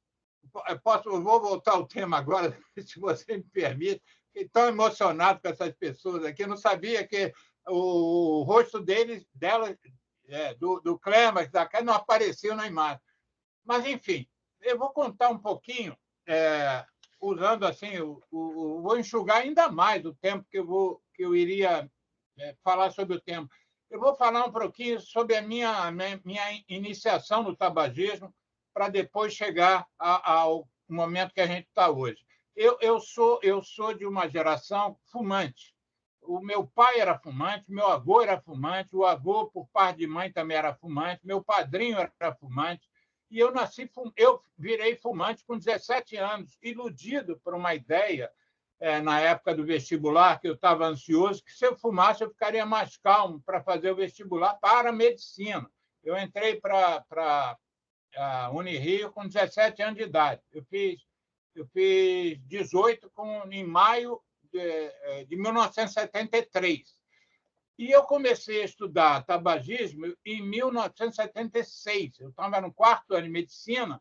eu vou voltar ao tema agora, se você me permite. Fiquei tão emocionado com essas pessoas aqui. Eu não sabia que o rosto do Clêmax, da cara, não apareceu na imagem. Mas, enfim, eu vou contar um pouquinho, usando assim, vou enxugar ainda mais o tempo que eu iria falar sobre o tema. Eu vou falar um pouquinho sobre a minha iniciação no tabagismo, para depois chegar ao momento que a gente está hoje. Eu sou de uma geração fumante. O meu pai era fumante, meu avô era fumante, o avô, por parte de mãe, também era fumante, meu padrinho era fumante, e eu virei fumante com 17 anos, iludido por uma ideia, na época do vestibular, que eu estava ansioso, que se eu fumasse eu ficaria mais calmo para fazer o vestibular para a medicina. Eu entrei para a Unirio com 17 anos de idade. Eu fiz 18 em maio de 1973. E eu comecei a estudar tabagismo em 1976. Eu estava no 4º ano de medicina,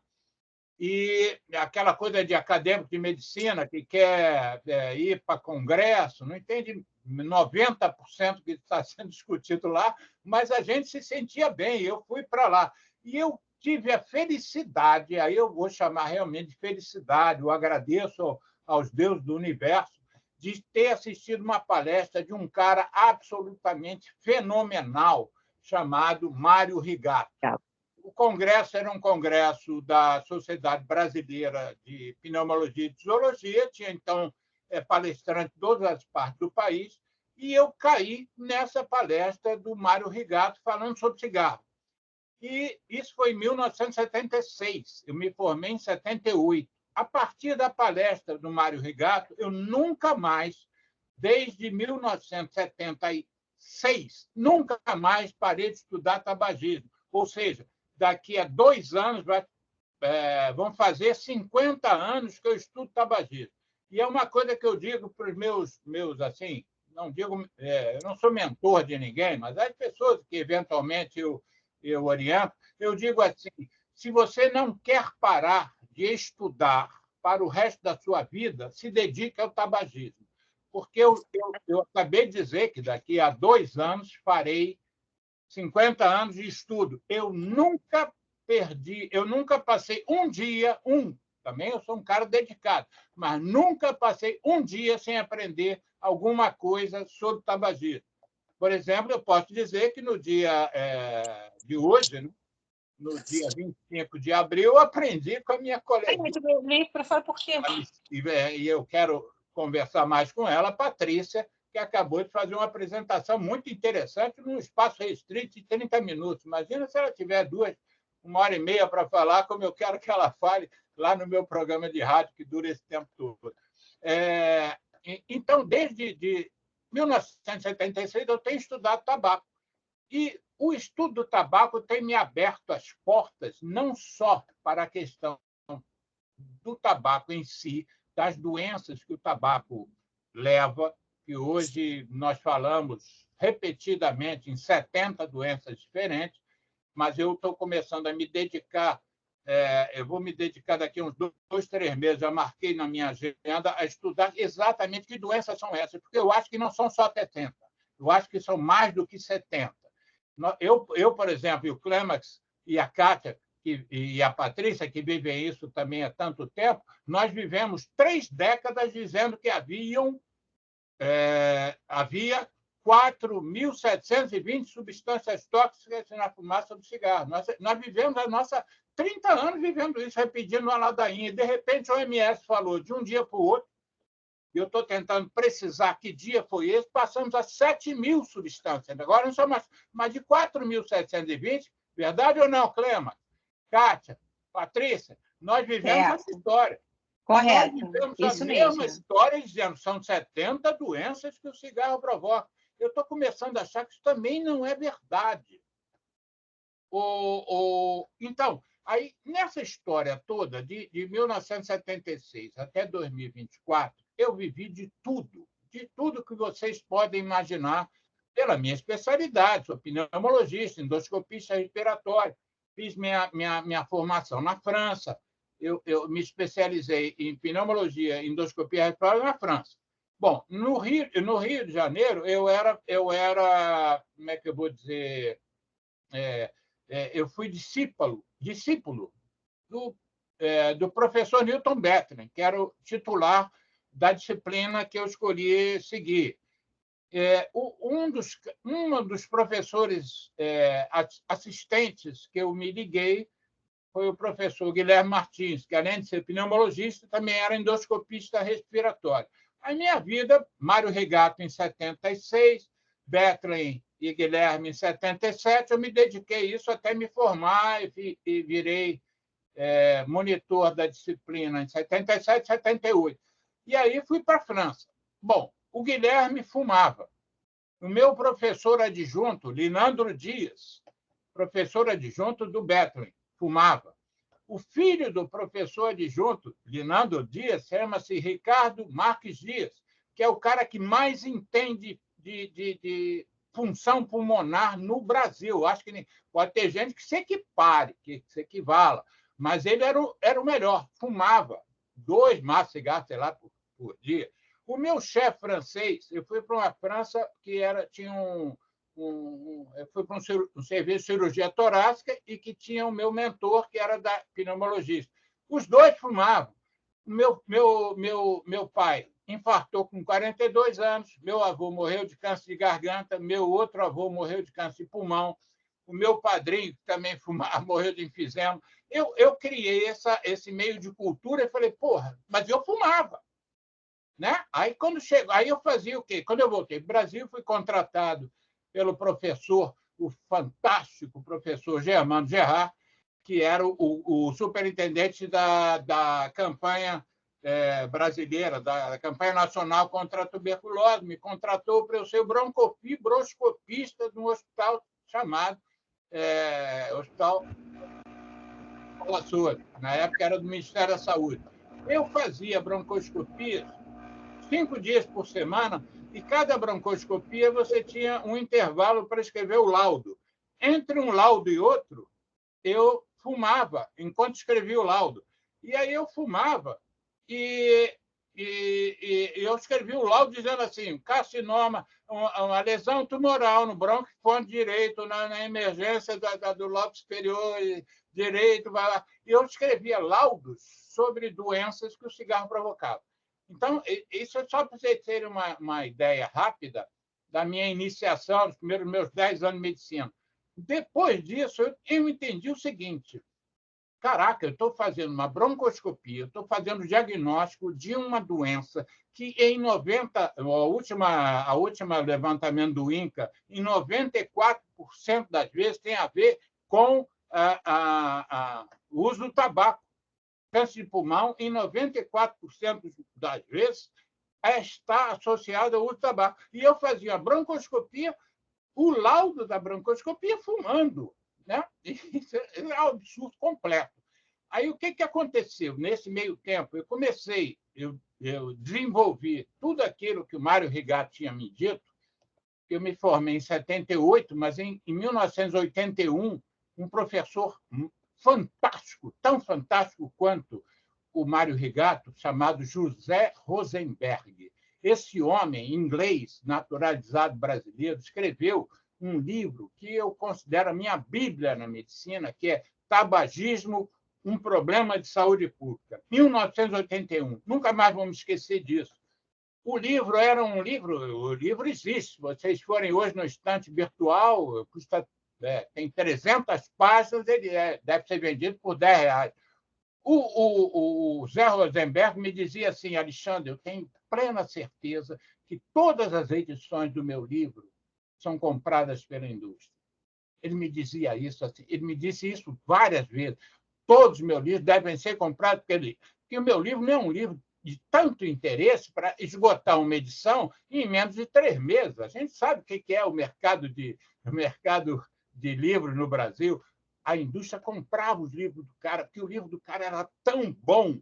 e aquela coisa de acadêmico de medicina que quer ir para congresso, não entende 90% que está sendo discutido lá, mas a gente se sentia bem, eu fui para lá. E eu tive a felicidade, aí eu vou chamar realmente de felicidade, eu agradeço aos deuses do universo, de ter assistido uma palestra de um cara absolutamente fenomenal, chamado Mário Rigato. O congresso era um congresso da Sociedade Brasileira de Pneumologia e Zoologia, tinha, então, palestrantes de todas as partes do país, e eu caí nessa palestra do Mário Rigato falando sobre cigarro. E isso foi em 1976, eu me formei em 78. A partir da palestra do Mário Rigato, eu nunca mais, desde 1976, nunca mais parei de estudar tabagismo. Ou seja, daqui a 2 anos vão fazer 50 anos que eu estudo tabagismo. E é uma coisa que eu digo para os meus assim, não digo, eu não sou mentor de ninguém, mas as pessoas que eventualmente eu oriento, eu digo assim, se você não quer parar de estudar para o resto da sua vida, se dedique ao tabagismo. Porque eu acabei de dizer que daqui a 2 anos farei 50 anos de estudo. Eu nunca passei um dia, também eu sou um cara dedicado, mas nunca passei um dia sem aprender alguma coisa sobre tabagismo. Por exemplo, eu posso dizer que no dia de hoje, né, no dia 25 de abril, eu aprendi com a minha colega. E eu quero conversar mais com ela, a Patrícia, que acabou de fazer uma apresentação muito interessante num espaço restrito de 30 minutos. Imagina se ela tiver 1h30 para falar, como eu quero que ela fale lá no meu programa de rádio, que dura esse tempo todo. Então, desde 1976, eu tenho estudado tabaco. E o estudo do tabaco tem me aberto as portas, não só para a questão do tabaco em si, das doenças que o tabaco leva, que hoje nós falamos repetidamente em 70 doenças diferentes, mas eu estou começando a me dedicar, eu vou me dedicar daqui a uns 2, 3 meses, já marquei na minha agenda, a estudar exatamente que doenças são essas, porque eu acho que não são só 70, eu acho que são mais do que 70. Eu por exemplo, e o Clemax e a Kátia e a Patrícia, que vivem isso também há tanto tempo, nós vivemos 3 décadas dizendo que havia 4.720 substâncias tóxicas na fumaça do cigarro. Nós vivemos 30 anos vivendo isso, repetindo uma ladainha. E, de repente, a OMS falou de um dia para o outro, e eu estou tentando precisar que dia foi esse, passamos a 7.000 substâncias. Agora não são mais de 4.720. Verdade ou não, Clema? Kátia, Patrícia, nós vivemos essa história. Correto. Nós vivemos Isso a mesma mesmo. história dizendo que são 70 doenças que o cigarro provoca. Eu estou começando a achar que isso também não é verdade. Então, aí, nessa história toda, de 1976 até 2024, eu vivi de tudo que vocês podem imaginar pela minha especialidade. Sou pneumologista, endoscopista respiratório, fiz minha formação na França, eu me especializei em pneumologia e endoscopia respiratória na França. Bom, no Rio de Janeiro, eu era, como é que eu vou dizer, eu fui discípulo do professor Newton Bettlen, que era o titular da disciplina que eu escolhi seguir. Um dos professores assistentes que eu me liguei foi o professor Guilherme Martins, que, além de ser pneumologista, também era endoscopista respiratório. A minha vida, Mário Rigato em 76, Bettlen e Guilherme em 77, eu me dediquei a isso até me formar e virei monitor da disciplina em 77, 78. E aí fui para a França. Bom, o Guilherme fumava. O meu professor adjunto, Linandro Dias, professor adjunto do Bettlen, fumava. O filho do professor adjunto, Linandro Dias, chama-se Ricardo Marques Dias, que é o cara que mais entende de função pulmonar no Brasil. Acho que pode ter gente que se equipare, que se equivala, mas ele era o melhor, fumava 2 maços de cigarro, sei lá, por dia. O meu chefe francês, eu fui para uma França que tinha eu fui para um serviço de cirurgia torácica e que tinha o meu mentor, que era da pneumologista. Os dois fumavam. Meu pai infartou com 42 anos, meu avô morreu de câncer de garganta, meu outro avô morreu de câncer de pulmão, o meu padrinho, que também fumava, morreu de enfisema. Eu criei esse meio de cultura e falei, porra, mas eu fumava. Né? Aí, aí eu fazia o quê? Quando eu voltei para o Brasil, fui contratado pelo professor, o fantástico professor Germano Gerard, que era o superintendente da campanha brasileira, da campanha nacional contra a tuberculose. Me contratou para eu ser broncoscopista de um hospital chamado Hospital Paula Souza. Na época era do Ministério da Saúde. Eu fazia broncoscopias 5 dias por semana, e cada broncoscopia você tinha um intervalo para escrever o laudo. Entre um laudo e outro, eu fumava enquanto escrevia o laudo. E aí eu fumava e eu escrevi o laudo dizendo assim, carcinoma, uma lesão tumoral no brônquio direito, na emergência do lobo superior direito. E eu escrevia laudos sobre doenças que o cigarro provocava. Então, isso é só para vocês terem uma ideia rápida da minha iniciação, dos primeiros meus 10 anos de medicina. Depois disso, eu entendi o seguinte: caraca, eu estou fazendo uma broncoscopia, eu estou fazendo o diagnóstico de uma doença que, em 90, a última levantamento do INCA, em 94% das vezes tem a ver com o uso do tabaco. Câncer de pulmão, em 94% das vezes, está associado ao uso do tabaco. E eu fazia a broncoscopia, o laudo da broncoscopia fumando. Né? Isso é um absurdo completo. Aí, o que aconteceu? Nesse meio tempo, eu desenvolvi tudo aquilo que o Mário Rigato tinha me dito, que eu me formei em 78, mas em 1981, um professor fantástico, tão fantástico quanto o Mário Rigato, chamado José Rosenberg. Esse homem, inglês, naturalizado brasileiro, escreveu um livro que eu considero a minha bíblia na medicina, que é Tabagismo, um problema de saúde pública, 1981. Nunca mais vamos esquecer disso. O livro o livro existe. Se vocês forem hoje no estante virtual, tem 300 páginas, ele deve ser vendido por R$10. O Zé Rosenberg me dizia assim, Alexandre, eu tenho plena certeza que todas as edições do meu livro são compradas pela indústria. Ele me dizia isso, assim, ele me disse isso várias vezes. Todos os meus livros devem ser comprados porque o meu livro não é um livro de tanto interesse para esgotar uma edição em menos de 3 meses. A gente sabe o que é o mercado de livros no Brasil. A indústria comprava os livros do cara, porque o livro do cara era tão bom,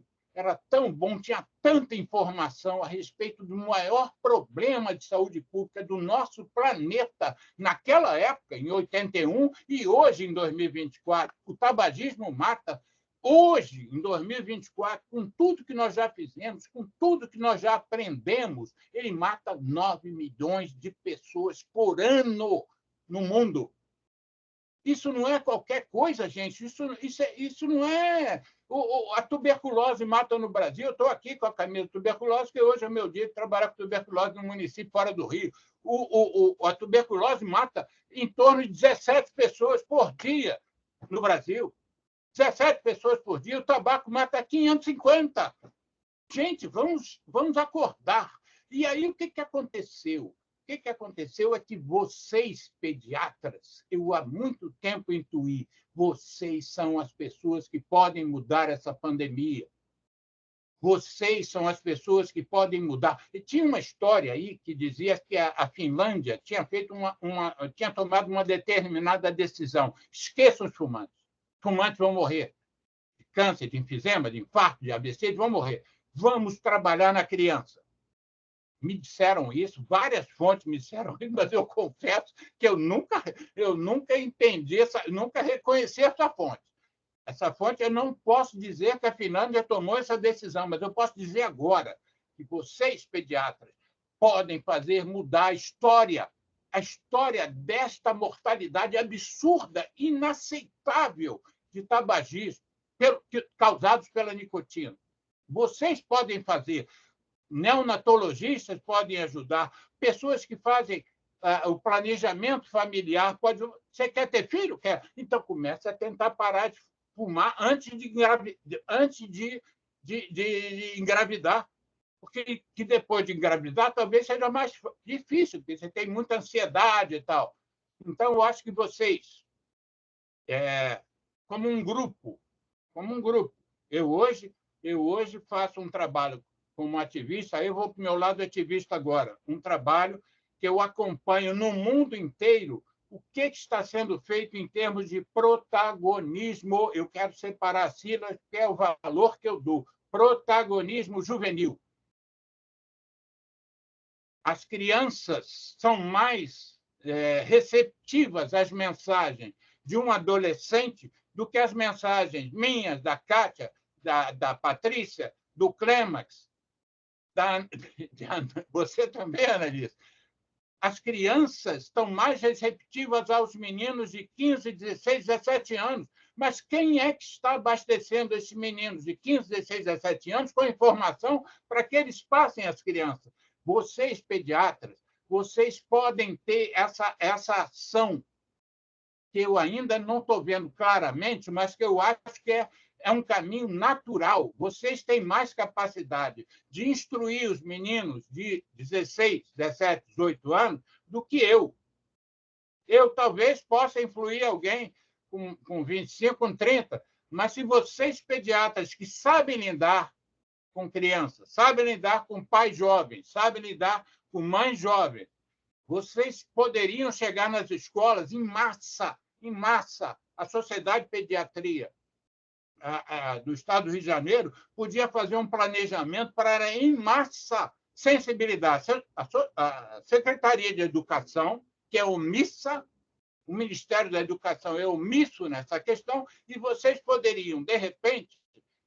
tinha tanta informação a respeito do maior problema de saúde pública do nosso planeta naquela época, em 81, e hoje, em 2024. O tabagismo mata. Hoje, em 2024, com tudo que nós já fizemos, com tudo que nós já aprendemos, ele mata 9 milhões de pessoas por ano no mundo. Isso não é qualquer coisa, gente. Isso não é... A tuberculose mata no Brasil. Eu estou aqui com a camisa de tuberculose, que hoje é o meu dia de trabalhar com tuberculose no município fora do Rio. A tuberculose mata em torno de 17 pessoas por dia no Brasil. 17 pessoas por dia. O tabaco mata 550. Gente, vamos acordar. E aí, o que aconteceu? O que aconteceu é que vocês, pediatras, eu há muito tempo intuí, vocês são as pessoas que podem mudar essa pandemia. Vocês são as pessoas que podem mudar. E tinha uma história aí que dizia que a Finlândia tinha tinha tomado uma determinada decisão. Esqueçam os fumantes. Fumantes vão morrer de câncer, de enfisema, de infarto, de AVC, eles vão morrer. Vamos trabalhar na criança. Me disseram isso, várias fontes me disseram isso, mas eu confesso que eu nunca entendi, nunca reconheci essa fonte. Essa fonte eu não posso dizer que a Finlândia tomou essa decisão, mas eu posso dizer agora que vocês, pediatras, podem fazer mudar a história a história desta mortalidade absurda, inaceitável de tabagismo causados pela nicotina. Vocês podem fazer, neonatologistas podem ajudar, pessoas que fazem o planejamento familiar. Você quer ter filho? Quer. Então, comece a tentar parar de fumar antes de engravidar. Porque que depois de engravidar talvez seja mais difícil, porque você tem muita ansiedade e tal. Então, eu acho que vocês, como um grupo, eu hoje faço um trabalho como ativista, aí eu vou para o meu lado ativista agora, um trabalho que eu acompanho no mundo inteiro o que está sendo feito em termos de protagonismo. Eu quero separar as sílabas, que é o valor que eu dou. Protagonismo juvenil. As crianças são mais receptivas às mensagens de um adolescente do que as mensagens minhas, da Kátia, da Patrícia, do Clêmax, você também, Annalise. As crianças estão mais receptivas aos meninos de 15, 16, 17 anos. Mas quem é que está abastecendo esses meninos de 15, 16, 17 anos com informação para que eles passem às crianças? Vocês, pediatras, vocês podem ter essa ação que eu ainda não estou vendo claramente, mas que eu acho que é um caminho natural. Vocês têm mais capacidade de instruir os meninos de 16, 17, 18 anos do que eu. Eu talvez possa influir alguém com 25, com 30, mas se vocês, pediatras, que sabem lidar com crianças, sabem lidar com pais jovens, sabem lidar com mães jovens, vocês poderiam chegar nas escolas em massa, a Sociedade de Pediatria do Estado do Rio de Janeiro podia fazer um planejamento para, em massa, sensibilidade. A Secretaria de Educação, que é omissa, o Ministério da Educação é omisso nessa questão, e vocês poderiam, de repente,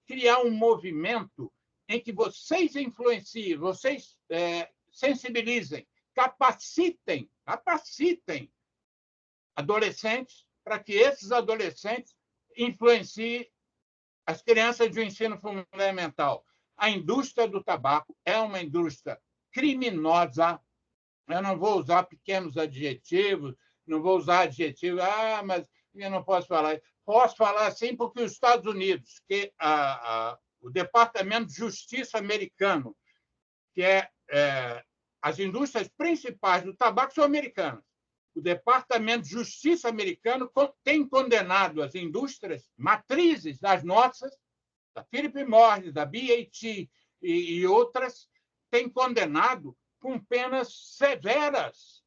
criar um movimento em que vocês influenciem, vocês sensibilizem, capacitem adolescentes para que esses adolescentes influenciem as crianças do ensino fundamental. A indústria do tabaco é uma indústria criminosa. Eu não vou usar pequenos adjetivos, não vou usar adjetivos, mas eu não posso falar. Posso falar sim, porque os Estados Unidos, que o Departamento de Justiça americano, que as indústrias principais do tabaco são americanas. O Departamento de Justiça americano tem condenado as indústrias matrizes das nossas, da Philip Morris, da BAT e outras, tem condenado com penas severas.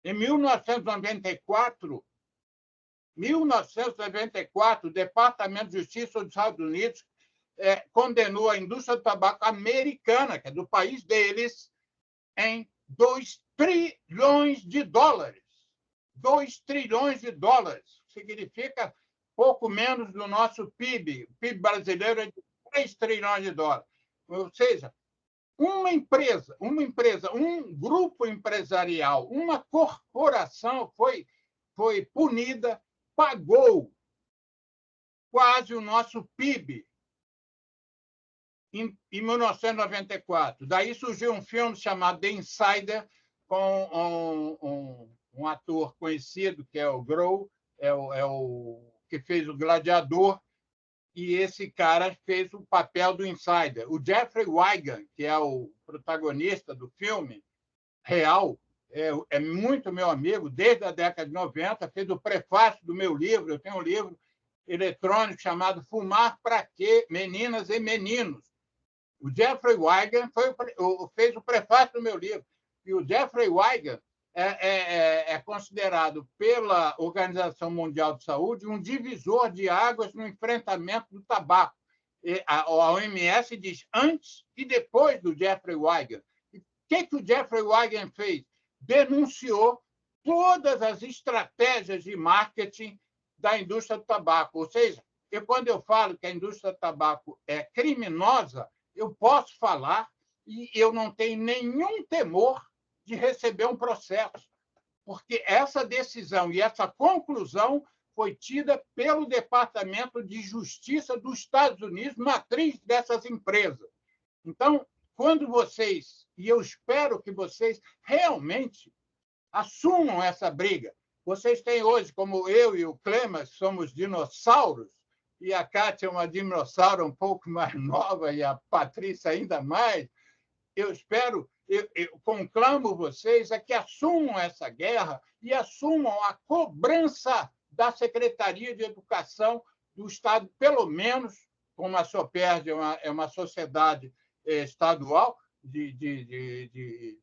Em 1994, o Departamento de Justiça dos Estados Unidos condenou a indústria do tabaco americana, que é do país deles, em 2 trilhões de dólares. 2 trilhões de dólares. Significa pouco menos do nosso PIB. O PIB brasileiro é de 3 trilhões de dólares. Ou seja, uma empresa, um grupo empresarial, uma corporação foi punida, pagou quase o nosso PIB em 1994. Daí surgiu um filme chamado The Insider, com um ator conhecido, que é o Grohl, o que fez o Gladiador, e esse cara fez o papel do Insider. O Jeffrey Wigand, que é o protagonista do filme real, é muito meu amigo, desde a década de 90, fez o prefácio do meu livro. Eu tenho um livro eletrônico chamado Fumar para Quê? Meninas e Meninos. O Jeffrey Wigand fez o prefácio do meu livro. E o Jeffrey Wigand é considerado pela Organização Mundial de Saúde um divisor de águas no enfrentamento do tabaco. A OMS diz antes e depois do Jeffrey Wigand. O que o Jeffrey Wigand fez? Denunciou todas as estratégias de marketing da indústria do tabaco. Ou seja, quando eu falo que a indústria do tabaco é criminosa, eu posso falar e eu não tenho nenhum temor de receber um processo. porque essa decisão e essa conclusão foi tida pelo Departamento de Justiça dos Estados Unidos, matriz dessas empresas. Então, quando vocês, e eu espero que vocês realmente assumam essa briga. Vocês têm hoje, como eu e o Clemas, somos dinossauros, e a Kátia é uma dinossauro um pouco mais nova, e a Patrícia ainda mais. Eu espero, eu conclamo vocês a que assumam essa guerra e assumam a cobrança da Secretaria de Educação do Estado, pelo menos, como a SOPERJ é uma sociedade estadual de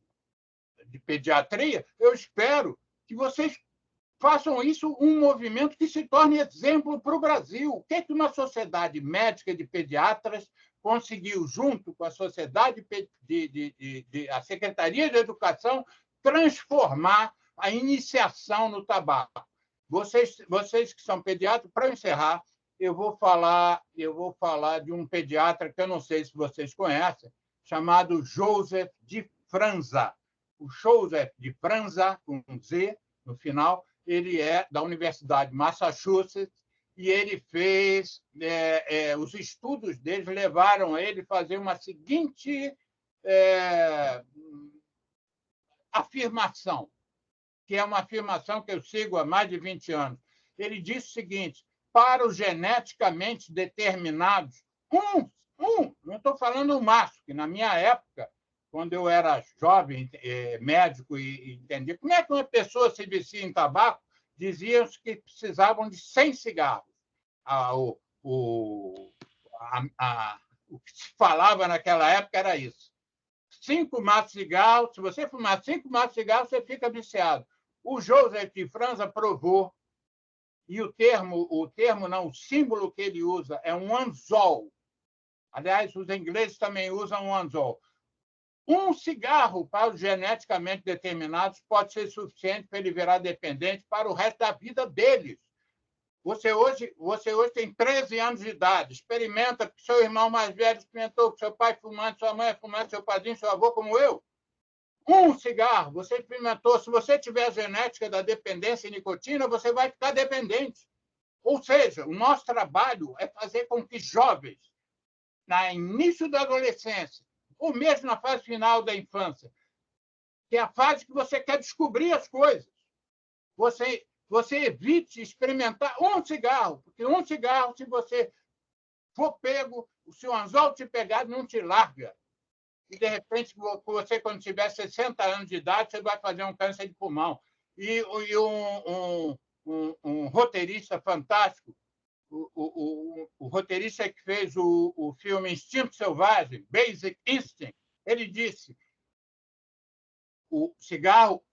pediatria, eu espero que vocês façam isso um movimento que se torne exemplo para o Brasil. O que é que uma sociedade médica de pediatras conseguiu, junto com a sociedade a Secretaria de Educação, transformar a iniciação no tabaco? Vocês que são pediatras, para eu encerrar, eu vou falar de um pediatra que eu não sei se vocês conhecem, chamado Joseph de Franza. O Joseph de Franza, com um Z no final, ele é da Universidade de Massachusetts e ele fez... os estudos dele levaram a ele a fazer uma seguinte afirmação, que é uma afirmação que eu sigo há mais de 20 anos. Ele disse o seguinte: para os geneticamente determinados, não estou falando o maço, que na minha época, quando eu era jovem, médico, e entendia como é que uma pessoa se vicia em tabaco, diziam que precisavam de 100 cigarros. O que se falava naquela época era isso. 5 maços de cigarro, se você fumar 5 maços de cigarro, você fica viciado. O Joseph de Franza provou, e o símbolo que ele usa é um anzol. Aliás, os ingleses também usam um anzol. Um cigarro para os geneticamente determinados pode ser suficiente para ele virar dependente para o resto da vida deles. Você hoje tem 13 anos de idade, experimenta que seu irmão mais velho experimentou, que seu pai fumante, sua mãe é fumante, seu padrinho, seu avô, como eu. Um cigarro, você experimentou. Se você tiver a genética da dependência em nicotina, você vai ficar dependente. Ou seja, o nosso trabalho é fazer com que jovens, no início da adolescência, ou mesmo na fase final da infância, que é a fase que você quer descobrir as coisas, você evite experimentar um cigarro, porque um cigarro, se você for pego, se o anzol te pegar, não te larga. E, de repente, você, quando tiver 60 anos de idade, você vai fazer um câncer de pulmão. E um roteirista fantástico, o roteirista que fez o filme Instinto Selvagem, Basic Instinct, ele disse: o cigarro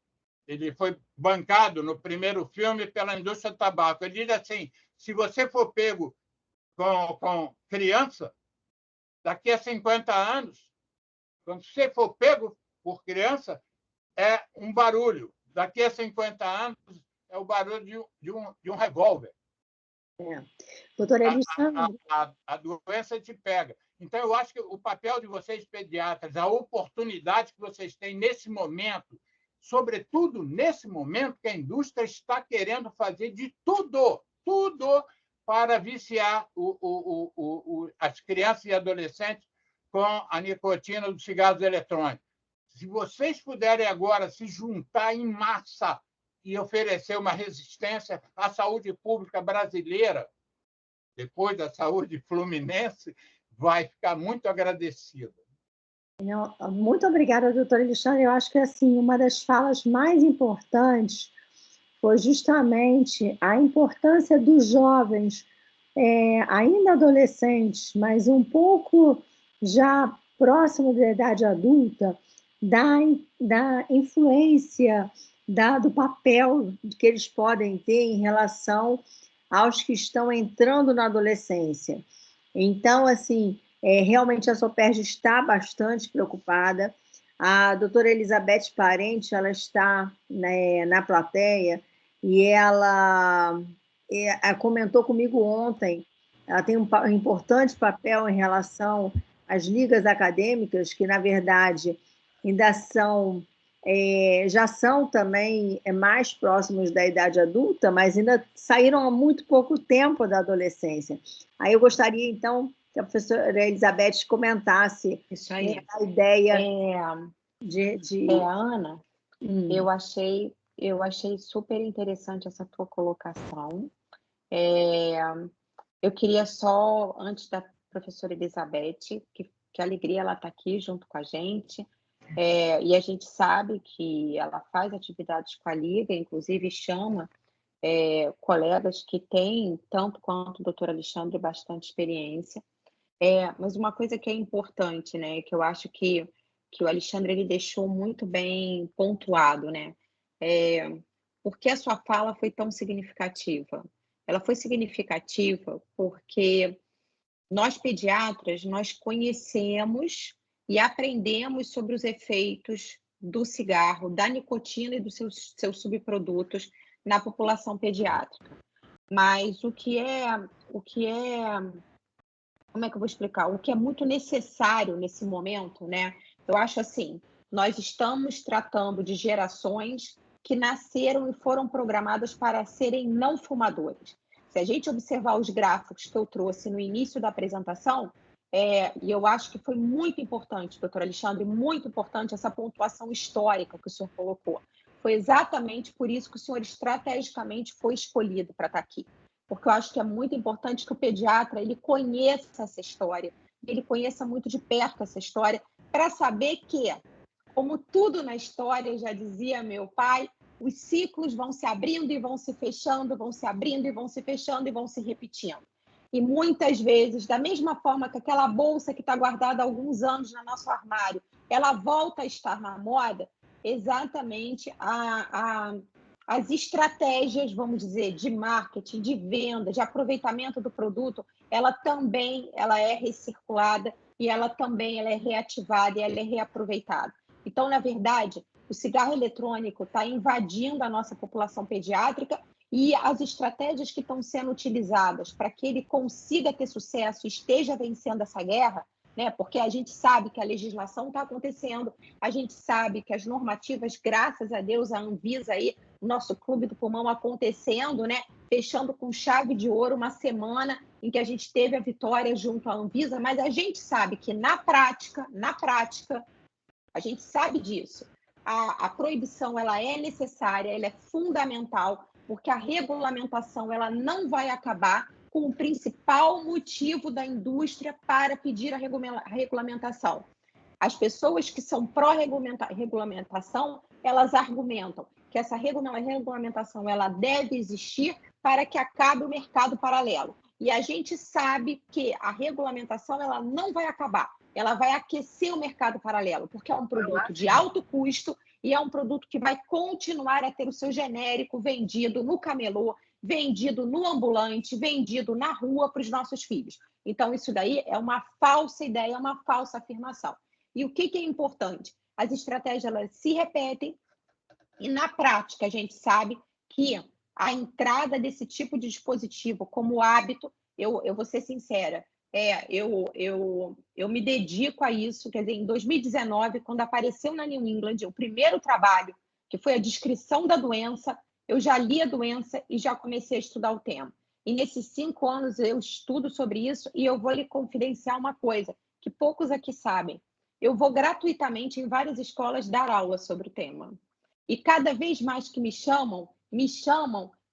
ele foi bancado no primeiro filme pela indústria do tabaco. Ele diz assim: se você for pego com criança, daqui a 50 anos, quando você for pego por criança, é um barulho. Daqui a 50 anos, é o barulho de um revólver. Doutora Alexandre, a doença te pega. Então, eu acho que o papel de vocês, pediatras, a oportunidade que vocês têm nesse momento, sobretudo nesse momento que a indústria está querendo fazer de tudo para viciar as crianças e adolescentes com a nicotina dos cigarros eletrônicos. Se vocês puderem agora se juntar em massa e oferecer uma resistência à saúde pública brasileira, depois da saúde fluminense, vai ficar muito agradecida. Muito obrigada, doutora Alexandre. Eu acho que assim, uma das falas mais importantes foi justamente a importância dos jovens, ainda adolescentes, mas um pouco já próximo da idade adulta, da influência, do papel que eles podem ter em relação aos que estão entrando na adolescência. Então, assim, realmente a SOPERJ está bastante preocupada. A doutora Elizabeth Parente, ela está na plateia e ela comentou comigo ontem, ela tem um importante papel em relação às ligas acadêmicas, que, na verdade, ainda são já são também mais próximos da idade adulta, mas ainda saíram há muito pouco tempo da adolescência. Aí eu gostaria, então, que a professora Elizabeth comentasse a ideia de... Ana, eu achei super interessante essa tua colocação. Eu queria só, antes da professora Elizabeth, que alegria ela está aqui junto com a gente, e a gente sabe que ela faz atividades com a Liga, inclusive chama colegas que têm, tanto quanto o doutor Alexandre, bastante experiência. Mas uma coisa que é importante, né, que eu acho que o Alexandre ele deixou muito bem pontuado, né? Por que a sua fala foi tão significativa? Ela foi significativa porque nós pediatras, nós conhecemos e aprendemos sobre os efeitos do cigarro, da nicotina e dos seus subprodutos na população pediátrica. Mas o que é, como é que eu vou explicar? O que é muito necessário nesse momento, né? Eu acho assim, nós estamos tratando de gerações que nasceram e foram programadas para serem não fumadores. Se a gente observar os gráficos que eu trouxe no início da apresentação, e eu acho que foi muito importante, doutor Alexandre, muito importante essa pontuação histórica que o senhor colocou. Foi exatamente por isso que o senhor estrategicamente foi escolhido para estar aqui. Porque eu acho que é muito importante que o pediatra ele conheça essa história, ele conheça muito de perto essa história, para saber que, como tudo na história, já dizia meu pai, os ciclos vão se abrindo e vão se fechando, vão se abrindo e vão se fechando e vão se repetindo. E muitas vezes, da mesma forma que aquela bolsa que está guardada há alguns anos no nosso armário, ela volta a estar na moda, exatamente as estratégias, vamos dizer, de marketing, de venda, de aproveitamento do produto, ela também é recirculada e ela também é reativada e ela é reaproveitada. Então, na verdade, o cigarro eletrônico está invadindo a nossa população pediátrica e as estratégias que estão sendo utilizadas para que ele consiga ter sucesso e esteja vencendo essa guerra, né? Porque a gente sabe que a legislação está acontecendo, a gente sabe que as normativas, graças a Deus, a Anvisa aí, o nosso Clube do Pulmão acontecendo, né? Fechando com chave de ouro uma semana em que a gente teve a vitória junto à Anvisa, mas a gente sabe que na prática, a gente sabe disso. A proibição ela é necessária, ela é fundamental, porque a regulamentação ela não vai acabar com o principal motivo da indústria para pedir a regulamentação. As pessoas que são pró-regulamentação, elas argumentam que essa regulamentação ela deve existir para que acabe o mercado paralelo. E a gente sabe que a regulamentação ela não vai acabar, ela vai aquecer o mercado paralelo, porque é um produto de alto custo e é um produto que vai continuar a ter o seu genérico vendido no camelô, vendido no ambulante, vendido na rua para os nossos filhos. Então, isso daí é uma falsa ideia, é uma falsa afirmação. E o que é importante? As estratégias elas se repetem e, na prática, a gente sabe que a entrada desse tipo de dispositivo como hábito, eu vou ser sincera, eu me dedico a isso, quer dizer, em 2019, quando apareceu na New England o primeiro trabalho, que foi a descrição da doença, eu já li a doença e já comecei a estudar o tema. E nesses 5 anos eu estudo sobre isso e eu vou lhe confidenciar uma coisa que poucos aqui sabem. Eu vou gratuitamente em várias escolas dar aula sobre o tema. E cada vez mais que me chamam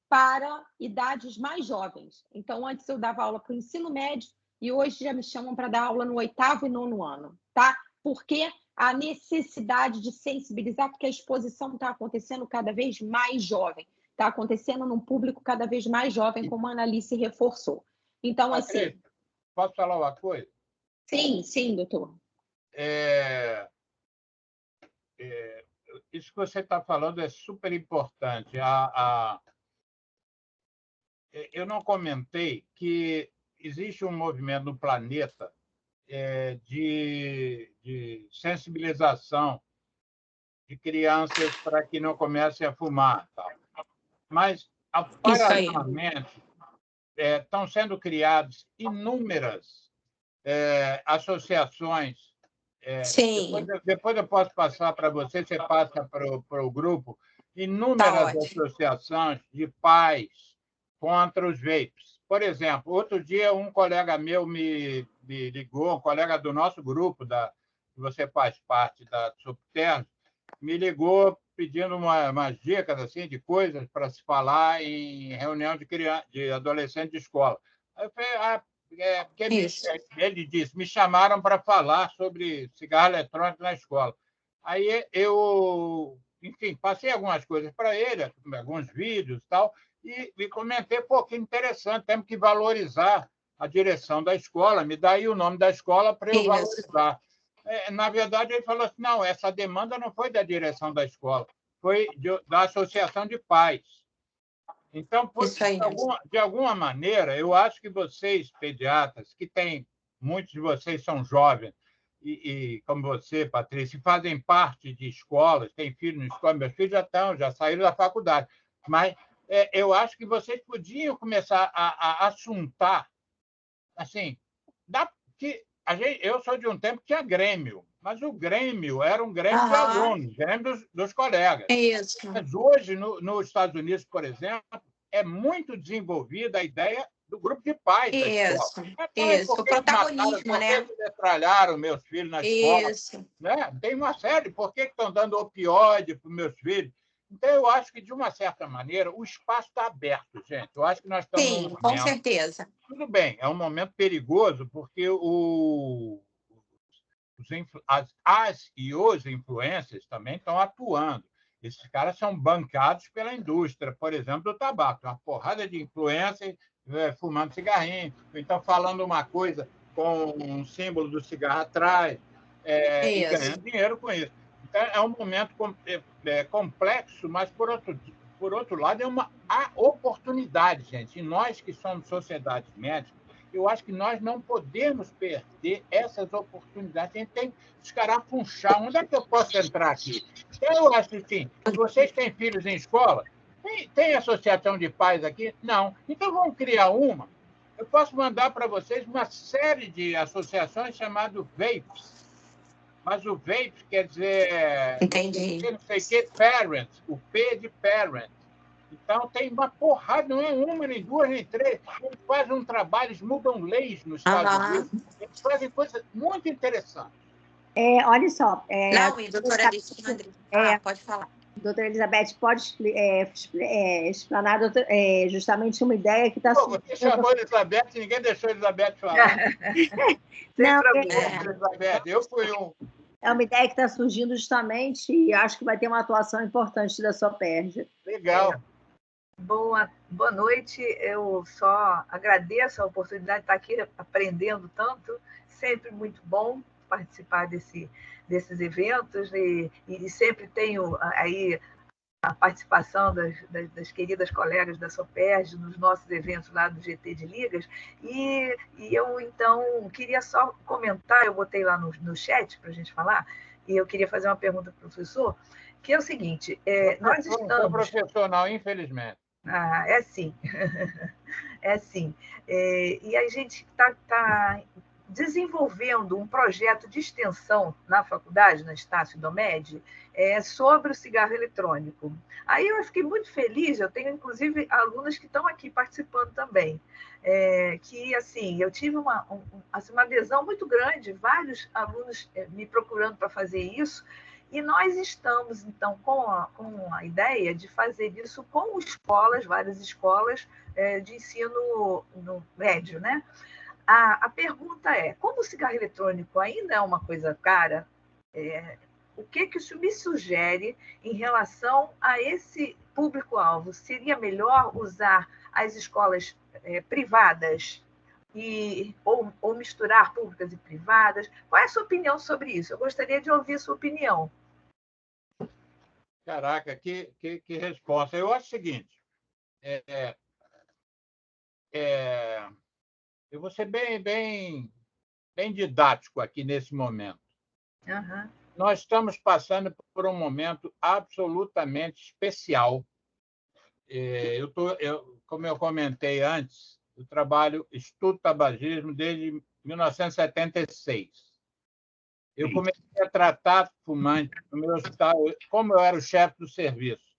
para idades mais jovens. Então, antes eu dava aula para o ensino médio e hoje já me chamam para dar aula no 8º e 9º ano, tá? Porque a necessidade de sensibilizar, porque a exposição está acontecendo cada vez mais jovem, está acontecendo num público cada vez mais jovem, como a Analice reforçou. Então, Patrícia, assim... Posso falar uma coisa? Sim, doutor. Isso que você está falando é super importante. Eu não comentei que existe um movimento no planeta de sensibilização de crianças para que não comecem a fumar. Tal. Mas, paralelamente, estão sendo criadas inúmeras associações Sim. Depois eu posso passar para você passa para o grupo, Tá inúmeras ótimo. associações de pais contra os vapes. Por exemplo, outro dia um colega meu me ligou, um colega do nosso grupo, que você faz parte da Subterra, me ligou pedindo umas dicas assim, de coisas para se falar em reunião de adolescente de escola. Aí eu falei, porque ele disse, me chamaram para falar sobre cigarro eletrônico na escola. Aí eu, enfim, passei algumas coisas para ele, alguns vídeos e tal, e comentei, pô, que interessante, temos que valorizar a direção da escola, me dá aí o nome da escola para eu valorizar. Na verdade, ele falou assim, não, essa demanda não foi da direção da escola, foi da associação de pais. Então, de alguma maneira, eu acho que vocês, pediatras, muitos de vocês são jovens, como você, Patrícia, fazem parte de escolas, têm filhos na escola, meus filhos já saíram da faculdade, mas eu acho que vocês podiam começar a assuntar, assim, eu sou de um tempo que tinha Grêmio, mas o Grêmio era um Grêmio de alunos, Grêmio dos colegas. Isso. Mas hoje, nos Estados Unidos, por exemplo, é muito desenvolvida a ideia do grupo de pais da escola. Isso, o protagonismo, né? Por que metralharam meus filhos na escola? Isso. Né? Tem uma série, por que estão dando opioide para os meus filhos? Então, eu acho que, de uma certa maneira, o espaço está aberto, gente. Eu acho que nós estamos num momento... com certeza. Tudo bem, é um momento perigoso, porque as e os influencers também estão atuando. Esses caras são bancados pela indústria, por exemplo, do tabaco. Uma porrada de influencers fumando cigarrinho, então falando uma coisa com um símbolo do cigarro atrás, e ganhando dinheiro com isso. Então, é um momento complexo, mas, por outro lado, há oportunidade, gente. E nós que somos sociedades médicas, eu acho que nós não podemos perder essas oportunidades. A gente tem que escarafunchar. Onde é que eu posso entrar aqui? Eu acho assim, vocês têm filhos em escola? Tem associação de pais aqui? Não. Então, vamos criar uma. Eu posso mandar para vocês uma série de associações chamadas VAPES. Mas o VAPES quer dizer... Entendi. Não sei o que, parent. O P de parent. Então, tem uma porrada, não é uma, nem duas, nem três. Eles fazem um trabalho, eles mudam leis nos Estados Unidos. Eles fazem coisas muito interessantes. Olha só. Não, e doutora Alexandre, pode falar. Doutora Elizabeth, pode explanar justamente uma ideia que está surgindo. Você chamou a Elizabeth, ninguém deixou a Elizabeth falar. Não, Elizabeth, eu fui um. É uma ideia que está surgindo justamente e acho que vai ter uma atuação importante da SOPERJ. Legal. Boa noite, eu só agradeço a oportunidade de estar aqui aprendendo tanto, sempre muito bom participar desses eventos e sempre tenho aí a participação das queridas colegas da SOPERJ nos nossos eventos lá do GT de Ligas, e eu, então, queria só comentar, eu botei lá no chat para a gente falar, e eu queria fazer uma pergunta para o professor, que é o seguinte, nós estamos... Não sou profissional, infelizmente. É sim. É sim. E a gente está desenvolvendo um projeto de extensão na faculdade, na Estácio Domed, sobre o cigarro eletrônico. Aí eu fiquei muito feliz, eu tenho, inclusive, alunas que estão aqui participando também, que, assim, eu tive uma adesão muito grande, vários alunos me procurando para fazer isso, e nós estamos, então, com a ideia de fazer isso com escolas, várias escolas de ensino no médio, né? A pergunta é, como o cigarro eletrônico ainda é uma coisa cara, o que isso me sugere em relação a esse público-alvo? Seria melhor usar as escolas privadas ou misturar públicas e privadas? Qual é a sua opinião sobre isso? Eu gostaria de ouvir a sua opinião. Caraca, que resposta. Eu acho o seguinte, eu vou ser bem didático aqui nesse momento. Uhum. Nós estamos passando por um momento absolutamente especial. Como eu comentei antes, eu estudo tabagismo desde 1976. eu comecei a tratar fumante no meu hospital, como eu era o chefe do serviço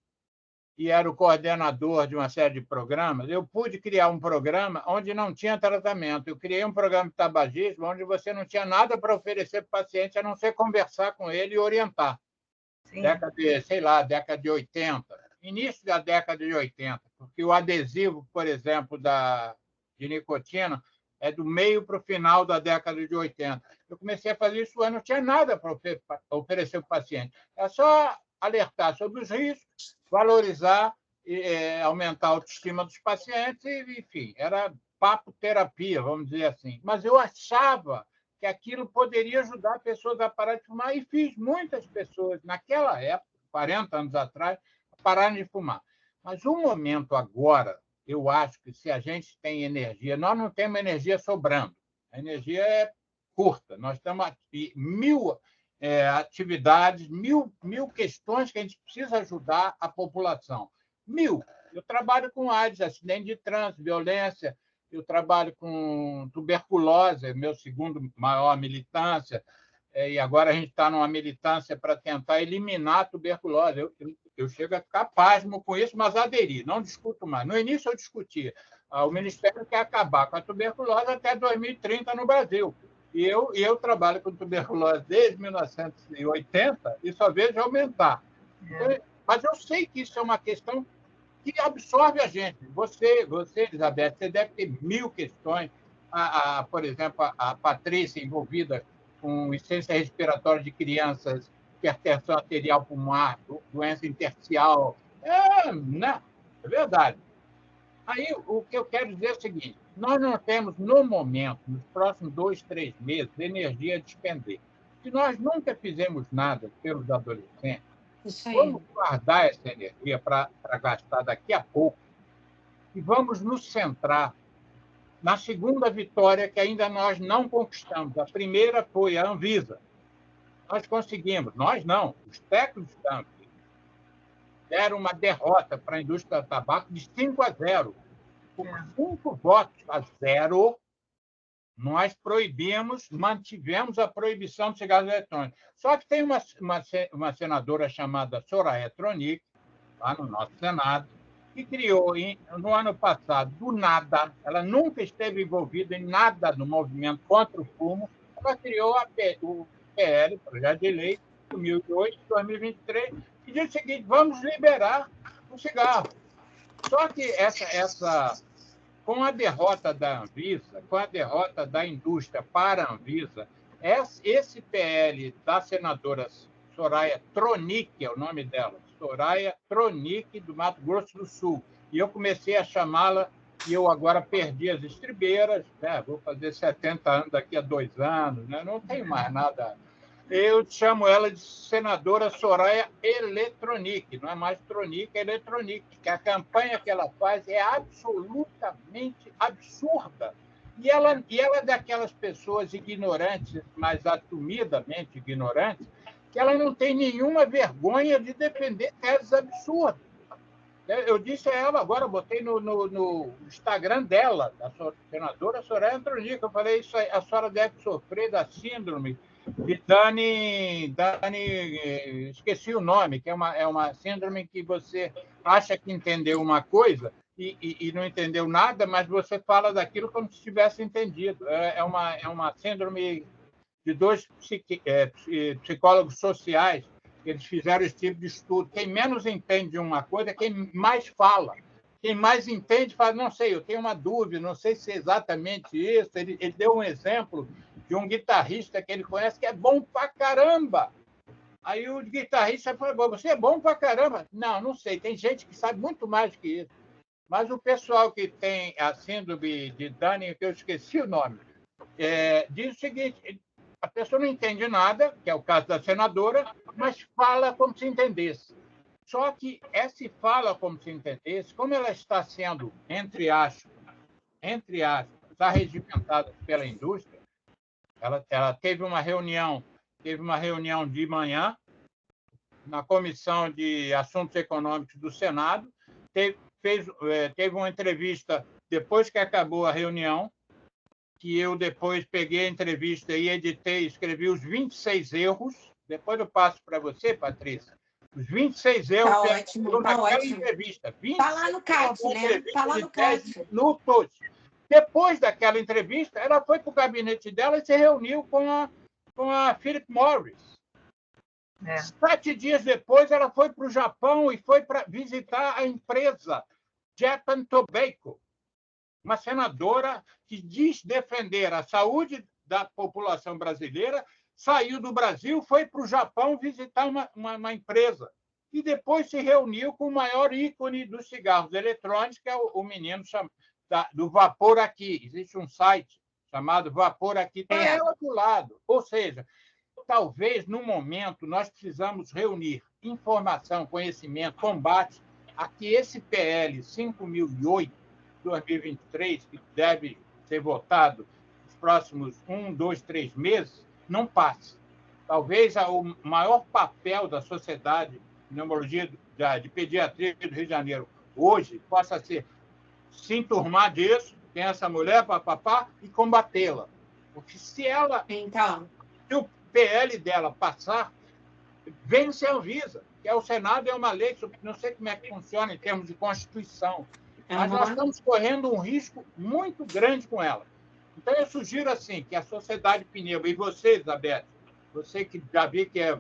e era o coordenador de uma série de programas, eu pude criar um programa onde não tinha tratamento. Eu criei um programa de tabagismo onde você não tinha nada para oferecer para o paciente, a não ser conversar com ele e orientar. Sim. Década de 80, início da década de 80, porque o adesivo, por exemplo, de nicotina é do meio para o final da década de 80. Eu comecei a fazer isso, eu não tinha nada para oferecer para o paciente. É só alertar sobre os riscos, valorizar, aumentar a autoestima dos pacientes, e, enfim, era papo-terapia, vamos dizer assim. Mas eu achava que aquilo poderia ajudar pessoas a parar de fumar, e fiz muitas pessoas, naquela época, 40 anos atrás, pararem de fumar. Mas o momento agora, eu acho que se a gente tem energia, nós não temos energia sobrando, a energia é curta, nós temos mil atividades, mil questões que a gente precisa ajudar a população. 1000. Eu trabalho com AIDS, acidente de trânsito, violência, eu trabalho com tuberculose, meu segundo maior militância, e agora a gente está numa militância para tentar eliminar a tuberculose. Eu chego a ficar pasmo com isso, mas aderi, não discuto mais. No início eu discutia. O Ministério quer acabar com a tuberculose até 2030 no Brasil. E eu trabalho com tuberculose desde 1980 e só vejo aumentar. Mas eu sei que isso é uma questão que absorve a gente. Você, Elizabeth, você deve ter 1000 questões. Por exemplo, a Patrícia envolvida com insuficiência respiratória de crianças, hipertensão arterial pulmonar, doença intersticial. Né? É verdade. Aí, o que eu quero dizer é o seguinte: nós não temos, no momento, nos próximos 2, 3 meses, energia a despender. Se nós nunca fizemos nada pelos adolescentes, vamos guardar essa energia para gastar daqui a pouco e vamos nos centrar na segunda vitória que ainda nós não conquistamos. A primeira foi a Anvisa. Nós conseguimos, nós não, os técnicos da Anvisa deram uma derrota para a indústria do tabaco de 5-0. Por 5 votos a 0, nós mantivemos a proibição de cigarros eletrônicos. Só que tem uma senadora chamada Soraya Tronic, lá no nosso Senado, que criou, no ano passado, do nada, ela nunca esteve envolvida em nada no movimento contra o fumo, ela criou o PL, Projeto de Lei 2008-2023, e disse o seguinte: vamos liberar o cigarro. Só que com a derrota da Anvisa, com a derrota da indústria para a Anvisa, esse PL da senadora Soraya Tronic, é o nome dela, Soraya Tronic, do Mato Grosso do Sul. E eu comecei a chamá-la, e eu agora perdi as estribeiras, né? Vou fazer 70 anos daqui a 2 anos, né? Não tenho mais nada. Eu chamo ela de senadora Soraya Eletronic, não é mais Tronic, é Eletronic, que a campanha que ela faz é absolutamente absurda. E ela é daquelas pessoas ignorantes, mas assumidamente ignorantes, que ela não tem nenhuma vergonha de defender teses absurdas. Eu disse a ela agora, botei no Instagram dela, da senadora Soraya Eletronic, eu falei: isso aí, a senhora deve sofrer da síndrome de Dani, esqueci o nome, que é uma síndrome que você acha que entendeu uma coisa e não entendeu nada, mas você fala daquilo como se tivesse entendido. É uma síndrome de 2 psicólogos sociais, que eles fizeram esse tipo de estudo. Quem menos entende de uma coisa é quem mais fala. Quem mais entende fala: não sei, eu tenho uma dúvida, não sei se é exatamente isso. Ele deu um exemplo de um guitarrista que ele conhece que é bom pra caramba. Aí o guitarrista falou: você é bom pra caramba? Não sei, tem gente que sabe muito mais que isso. Mas o pessoal que tem a síndrome de Dunning, que eu esqueci o nome, diz o seguinte: a pessoa não entende nada, que é o caso da senadora, mas fala como se entendesse. Só que essa fala como se entendesse, como ela está sendo, entre aspas, arregimentada pela indústria, ela teve uma reunião de manhã na Comissão de Assuntos Econômicos do Senado, teve uma entrevista depois que acabou a reunião, que eu depois peguei a entrevista e editei, escrevi os 26 erros. Depois eu passo para você, Patrícia. Os 26 erros tá ótimo, tá ótimo. entrevista. Tá lá no CAT, né? Tá lá no CAT. Minutos. Depois daquela entrevista, ela foi para o gabinete dela e se reuniu com a Philip Morris. 7 dias depois, ela foi para o Japão e foi para visitar a empresa Japan Tobacco, uma senadora que diz defender a saúde da população brasileira, saiu do Brasil, foi para o Japão visitar uma empresa e depois se reuniu com o maior ícone dos cigarros eletrônicos, que é o menino do Vapor Aqui. Existe um site chamado Vapor Aqui, está ela do lado. Ou seja, talvez, no momento, nós precisamos reunir informação, conhecimento, combate a que esse PL 5008, 2023, que deve ser votado nos próximos 1, 2, 3 meses, não passe. Talvez o maior papel da Sociedade de Pneumologia de Pediatria do Rio de Janeiro hoje possa ser se enturmar disso, tem essa mulher, papapá, e combatê-la. Porque se o PL dela passar, vence a Anvisa, que é o Senado, é uma lei, não sei como é que funciona em termos de Constituição, mas nós estamos correndo um risco muito grande com ela. Então, eu sugiro assim, que a Sociedade Pneu, e você, Isabel, você que já vi que é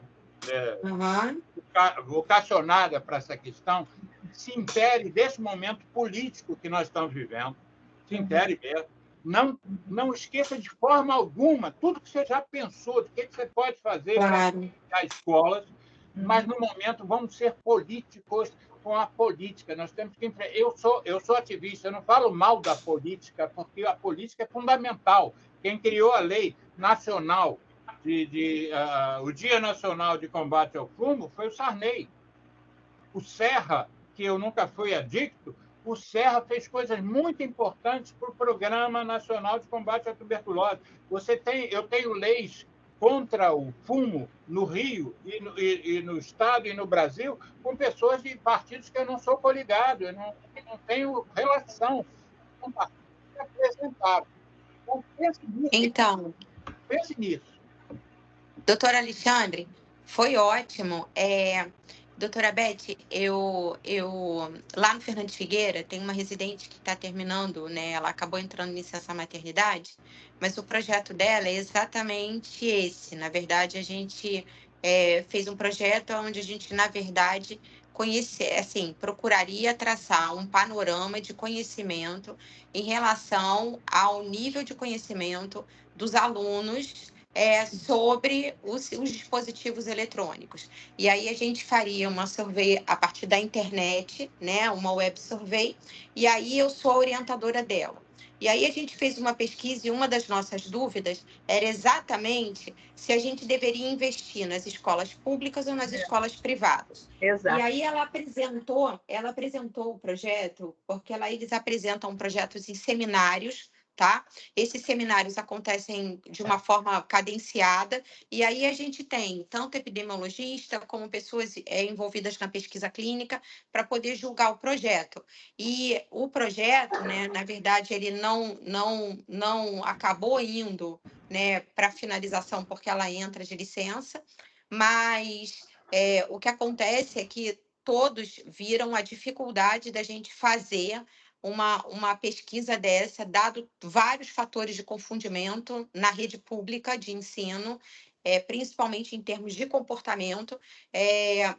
vocacionada para essa questão, se intere desse momento político que nós estamos vivendo, se intere mesmo. Não esqueça de forma alguma tudo que você já pensou, do que você pode fazer para as escolas, mas, no momento, vamos ser políticos com a política. Nós temos que... Eu sou ativista, eu não falo mal da política, porque a política é fundamental. Quem criou a lei nacional, o Dia Nacional de Combate ao Fumo, foi o Sarney. O Serra, que eu nunca fui adicto, o Serra fez coisas muito importantes para o Programa Nacional de Combate à Tuberculose. Eu tenho leis contra o fumo no Rio e no Estado e no Brasil com pessoas de partidos que eu não sou coligado, eu não tenho relação com partidos que apresentaram. Então, pense nisso. Doutor Alexandre, foi ótimo. Doutora Beth, eu lá no Fernandes Figueira tem uma residente que está terminando, né? Ela acabou entrando em licença maternidade, mas o projeto dela é exatamente esse. Na verdade, a gente fez um projeto onde a gente, na verdade, procuraria traçar um panorama de conhecimento em relação ao nível de conhecimento dos alunos sobre os dispositivos eletrônicos. E aí a gente faria uma survey a partir da internet, né, uma web survey, e aí eu sou a orientadora dela. E aí a gente fez uma pesquisa e uma das nossas dúvidas era exatamente se a gente deveria investir nas escolas públicas ou nas escolas privadas. Exato. E aí ela apresentou o projeto, porque eles apresentam projetos em seminários, tá? Esses seminários acontecem de uma forma cadenciada, e aí a gente tem tanto epidemiologista como pessoas envolvidas na pesquisa clínica para poder julgar o projeto. E o projeto, né, na verdade, ele não acabou indo, né, para finalização porque ela entra de licença, mas o que acontece é que todos viram a dificuldade da gente fazer uma pesquisa dessa, dado vários fatores de confundimento na rede pública de ensino, principalmente em termos de comportamento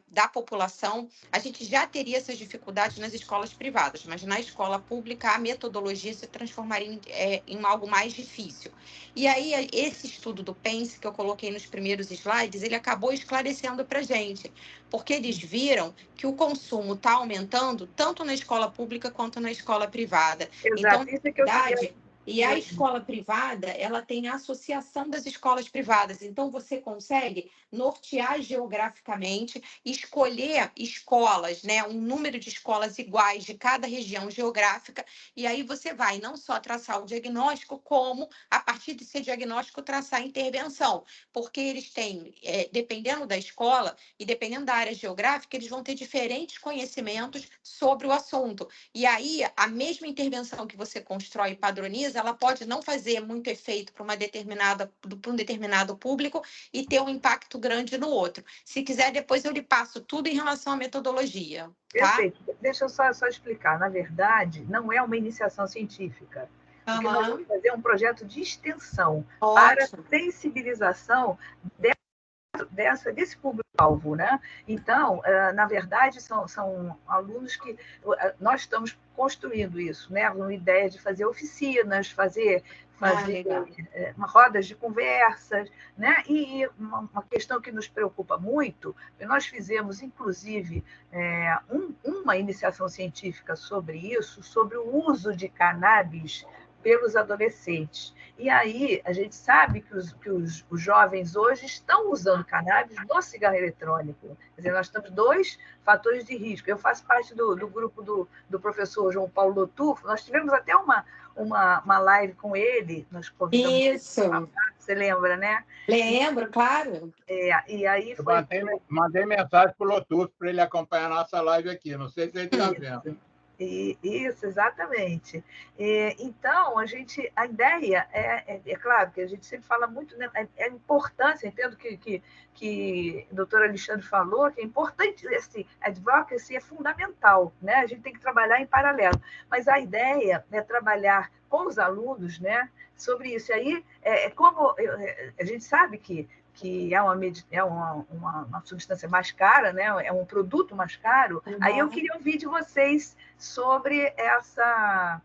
da população. A gente já teria essas dificuldades nas escolas privadas, mas na escola pública a metodologia se transformaria em algo mais difícil. E aí esse estudo do PENSE, que eu coloquei nos primeiros slides, ele acabou esclarecendo para a gente, porque eles viram que o consumo está aumentando tanto na escola pública quanto na escola privada. Exato. Então, na verdade, e a escola privada, ela tem a associação das escolas privadas. Então, você consegue nortear geograficamente, escolher escolas, né, um número de escolas iguais de cada região geográfica, e aí você vai não só traçar o diagnóstico, como, a partir desse diagnóstico, traçar a intervenção. Porque eles têm, dependendo da escola e dependendo da área geográfica, eles vão ter diferentes conhecimentos sobre o assunto. E aí, a mesma intervenção que você constrói e padroniza, coisa, ela pode não fazer muito efeito para um determinado público e ter um impacto grande no outro. Se quiser, depois eu lhe passo tudo em relação à metodologia. Tá? Perfeito. Deixa eu só explicar. Na verdade, não é uma iniciação científica. O que nós vamos fazer é um projeto de extensão para sensibilização desse público-alvo, né? Então, na verdade, são alunos que nós estamos construindo isso, né? Uma ideia de fazer oficinas, fazer rodas de conversas, né? E uma questão que nos preocupa muito, nós fizemos, inclusive, uma iniciação científica sobre isso, sobre o uso de cannabis pelos adolescentes. E aí, a gente sabe que os jovens hoje estão usando cannabis no cigarro eletrônico. Quer dizer, nós temos 2 fatores de risco. Eu faço parte do grupo do professor João Paulo Lotufo. Nós tivemos até uma live com ele. Nós convidamos Isso. Você lembra, né? Lembro, claro. E aí foi... Eu mandei mensagem para o Lotufo para ele acompanhar a nossa live aqui. Não sei se ele está vendo. Isso, exatamente. Então, a ideia é claro que a gente sempre fala muito, né, a importância, entendo que o doutor Alexandre falou, que é importante, assim, advocacy é fundamental, né? A gente tem que trabalhar em paralelo, mas a ideia é trabalhar com os alunos, né, sobre isso. E aí, como a gente sabe que é uma substância mais cara, né? É um produto mais caro. Uhum. Aí eu queria ouvir de vocês sobre essa...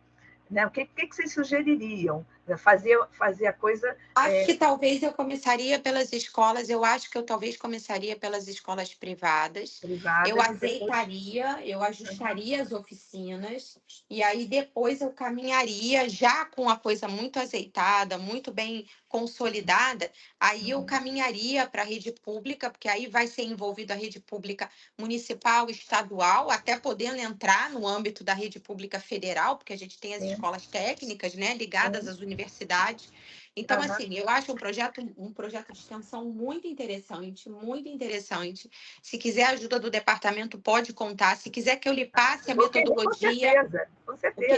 Né? O que vocês sugeririam? Fazer a coisa... Acho que talvez eu começaria pelas escolas, eu acho que eu talvez começaria pelas escolas privadas. Eu azeitaria, eu ajustaria as oficinas, e aí depois eu caminharia, já com a coisa muito azeitada, muito bem consolidada, aí eu caminharia para a rede pública, porque aí vai ser envolvido a rede pública municipal, estadual, até podendo entrar no âmbito da rede pública federal, porque a gente tem as escolas técnicas, né, ligadas às universidades. Então, assim, eu acho um projeto de extensão muito interessante, muito interessante. Se quiser ajuda do departamento, pode contar. Se quiser que eu lhe passe a metodologia, com certeza.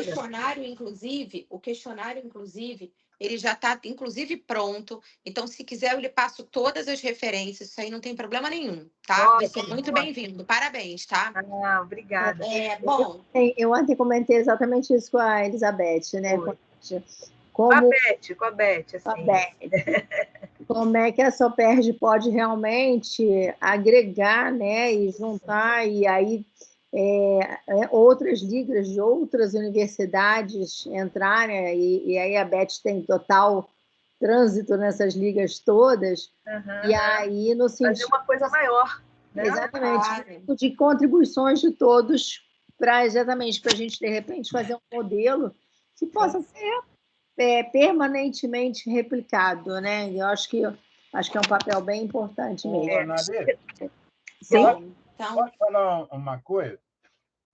O questionário, inclusive, ele já está, inclusive, pronto. Então, se quiser, eu lhe passo todas as referências. Isso aí não tem problema nenhum, tá? Vai ser muito bem-vindo. Parabéns, tá? Obrigada. Bom. Eu ontem comentei exatamente isso com a Elizabeth, né? Com a Beth, assim. Com a Beth. Como é que a SOPERJ pode realmente agregar, né, e juntar, e aí outras ligas de outras universidades entrarem, e aí a Beth tem total trânsito nessas ligas todas, e aí no sentido... Fazer uma coisa maior. Né? Exatamente, de contribuições de todos, exatamente para a gente, de repente, fazer um modelo que possa ser permanentemente replicado, né? Eu acho que é um papel bem importante mesmo. Sim. Posso falar uma coisa?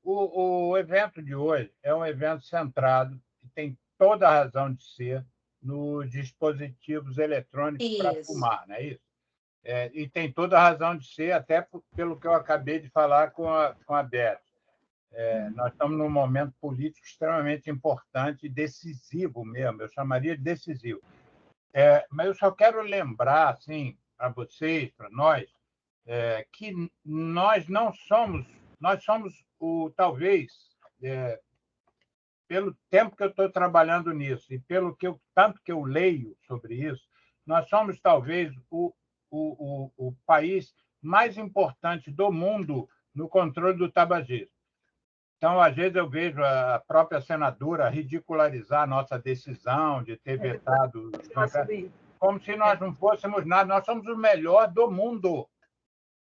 O evento de hoje é um evento centrado, que tem toda a razão de ser, nos dispositivos eletrônicos para fumar, não é isso? E tem toda a razão de ser, até pelo que eu acabei de falar com a Beth. Nós estamos num momento político extremamente importante e decisivo mesmo, eu chamaria de decisivo. Mas eu só quero lembrar, assim, para vocês, para nós, que nós não somos, nós somos talvez, pelo tempo que eu estou trabalhando nisso e pelo tanto que eu leio sobre isso, nós somos talvez o país mais importante do mundo no controle do tabagismo. Então, às vezes, eu vejo a própria senadora ridicularizar a nossa decisão de ter vetado, como se nós não fôssemos nada. Nós somos o melhor do mundo,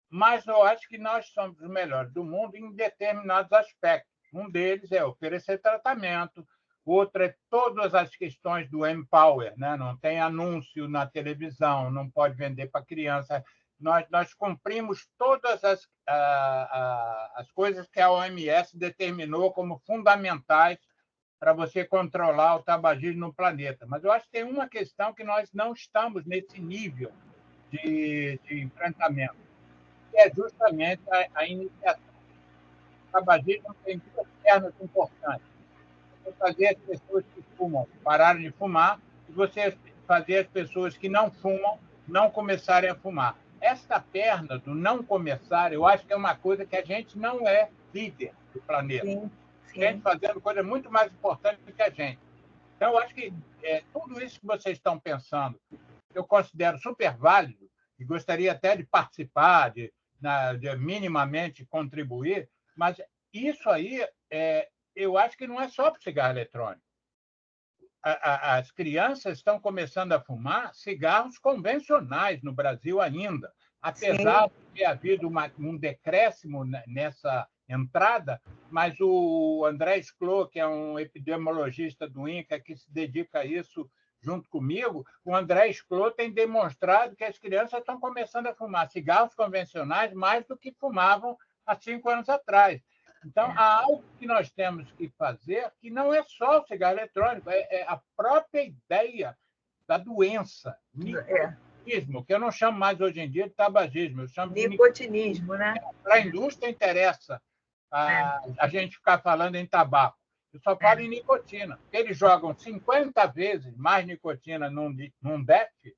mas eu acho que nós somos os melhores do mundo em determinados aspectos. Um deles é oferecer tratamento, outro é todas as questões do Empower, né? Não tem anúncio na televisão, não pode vender para criança. Nós cumprimos todas as coisas que a OMS determinou como fundamentais para você controlar o tabagismo no planeta. Mas eu acho que tem uma questão que nós não estamos nesse nível de enfrentamento, que é justamente a iniciação. O tabagismo tem 2 pernas importantes. Fazer as pessoas se fumam pararem de fumar e você fazer as pessoas que não fumam não começarem a fumar. Esta perna do não começar, eu acho que é uma coisa que a gente não é líder do planeta. Sim. A gente fazendo coisa muito mais importante do que a gente. Então, eu acho que tudo isso que vocês estão pensando, eu considero super válido e gostaria até de participar, de minimamente contribuir, mas isso aí, eu acho que não é só para o cigarro eletrônico. As crianças estão começando a fumar cigarros convencionais no Brasil ainda, apesar de ter havido um decréscimo nessa entrada, mas o André Sclo, que é um epidemiologista do INCA que se dedica a isso junto comigo, o André Sclo tem demonstrado que as crianças estão começando a fumar cigarros convencionais mais do que fumavam há 5 anos atrás. Então, há algo que nós temos que fazer que não é só o cigarro eletrônico, é a própria ideia da doença, nicotinismo, que eu não chamo mais hoje em dia de tabagismo, eu chamo de nicotinismo, né? Para a indústria interessa a gente ficar falando em tabaco. Eu só falo em nicotina. Eles jogam 50 vezes mais nicotina num DEF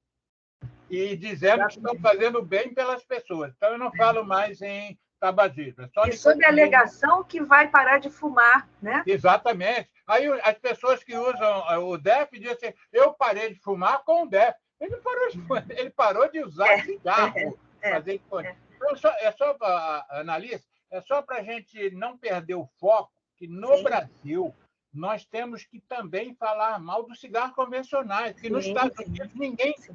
e dizendo que estão fazendo bem pelas pessoas. Então, eu não falo mais em tabagismo. E sob a alegação que vai parar de fumar, né? Exatamente. Aí as pessoas que usam o DEF dizem assim, eu parei de fumar com o DEF. Ele parou de usar cigarro. Então, analista, é só para a gente não perder o foco que no Brasil nós temos que também falar mal do cigarro convencional, porque nos Estados Unidos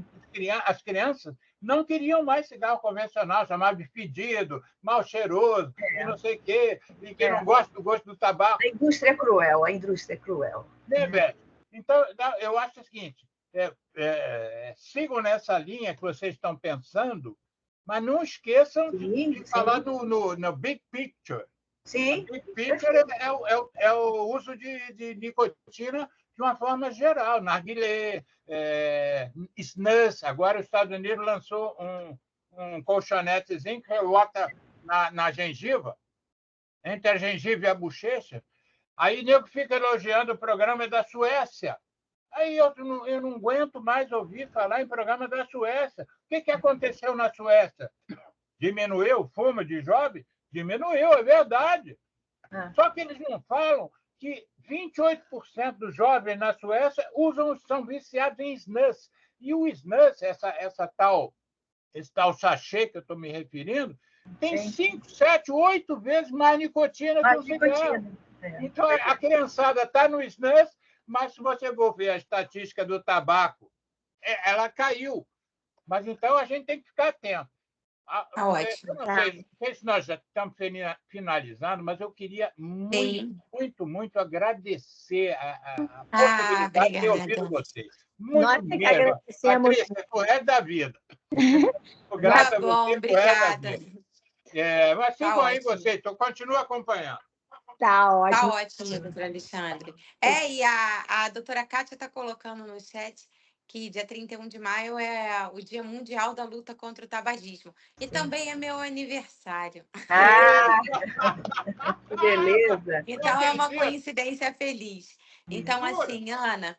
as crianças não queriam mais cigarro convencional, chamavam de fedido, mal cheiroso, e não sei o quê, e quem não gosta do gosto do tabaco. A indústria é cruel, Né, Beth? Então, eu acho o seguinte, sigam nessa linha que vocês estão pensando, mas não esqueçam de falar no big picture. Sim. O big picture é o uso de nicotina de uma forma geral, narguilé, snus. Agora, os Estados Unidos lançou um colchonetezinho que coloca na gengiva, entre a gengiva e a bochecha. Aí, nego fica elogiando o programa da Suécia. Aí eu não aguento mais ouvir falar em programa da Suécia. O que aconteceu na Suécia? Diminuiu o fumo de jovem? Diminuiu, é verdade. Só que eles não falam que 28% dos jovens na Suécia são viciados em snus. E o snus, esse tal sachê que eu estou me referindo, tem 5, 7, 8 vezes mais nicotina que o cigarro. Então, a criançada está no snus, mas se você for ver a estatística do tabaco, ela caiu. Mas então a gente tem que ficar atento. Ótimo. Não sei se nós já estamos finalizando, mas eu queria muito agradecer a possibilidade de ter ouvido vocês. Muito mesmo. Patrícia, pro resto da vida. Tá bom, obrigada. Mas sigam aí vocês, então continua acompanhando. Tá ótimo. Tá ótimo, doutor Alexandre. E a doutora Kátia está colocando no chat que dia 31 de maio é o Dia Mundial da Luta contra o Tabagismo. E também é meu aniversário. Que beleza! Então, é uma coincidência feliz. Então, assim, Ana,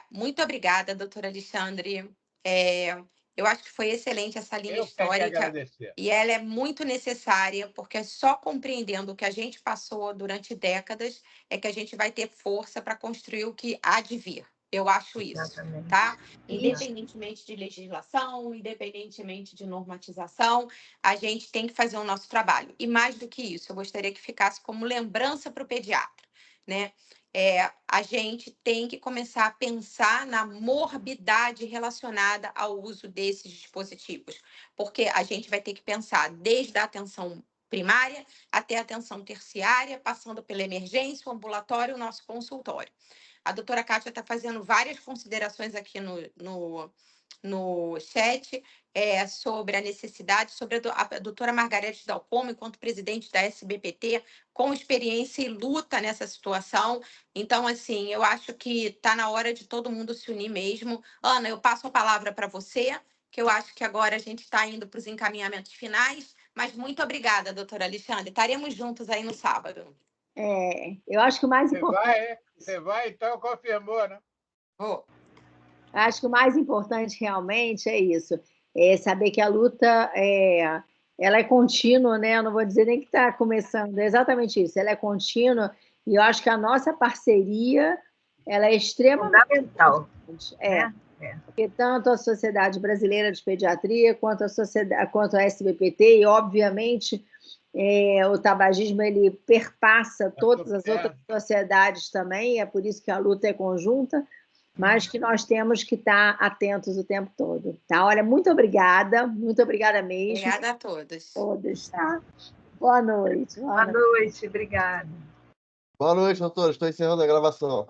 muito obrigada, doutora Alexandre. Eu acho que foi excelente essa linha histórica. E ela é muito necessária, porque só compreendendo o que a gente passou durante décadas é que a gente vai ter força para construir o que há de vir. Eu acho isso, tá? Independentemente de legislação, independentemente de normatização, a gente tem que fazer o nosso trabalho. E mais do que isso, eu gostaria que ficasse como lembrança para o pediatra, né? A gente tem que começar a pensar na morbidade relacionada ao uso desses dispositivos, porque a gente vai ter que pensar desde a atenção primária até a atenção terciária, passando pela emergência, o ambulatório, o nosso consultório. A doutora Kátia está fazendo várias considerações aqui no chat sobre a necessidade, sobre a doutora Margarete Dalpomo, enquanto presidente da SBPT, com experiência e luta nessa situação. Então, assim, eu acho que está na hora de todo mundo se unir mesmo. Ana, eu passo a palavra para você, que eu acho que agora a gente está indo para os encaminhamentos finais, mas muito obrigada, doutora Alexandre. Estaremos juntos aí no sábado. Eu acho que o mais importante... Você vai, então, confirmou, né? Oh. Acho que o mais importante realmente é isso, é saber que a luta ela é contínua, né? Eu não vou dizer nem que está começando, é exatamente isso, ela é contínua, e eu acho que a nossa parceria ela é extremamente fundamental. Porque tanto a Sociedade Brasileira de Pediatria, quanto a SBPT, e, obviamente, o tabagismo ele perpassa todas as outras sociedades também, é por isso que a luta é conjunta, mas que nós temos que estar atentos o tempo todo. Tá? Olha, muito obrigada mesmo. Obrigada a todos. Todas, tá? Boa noite. Boa noite, obrigada. Boa noite, doutor. Estou encerrando a gravação.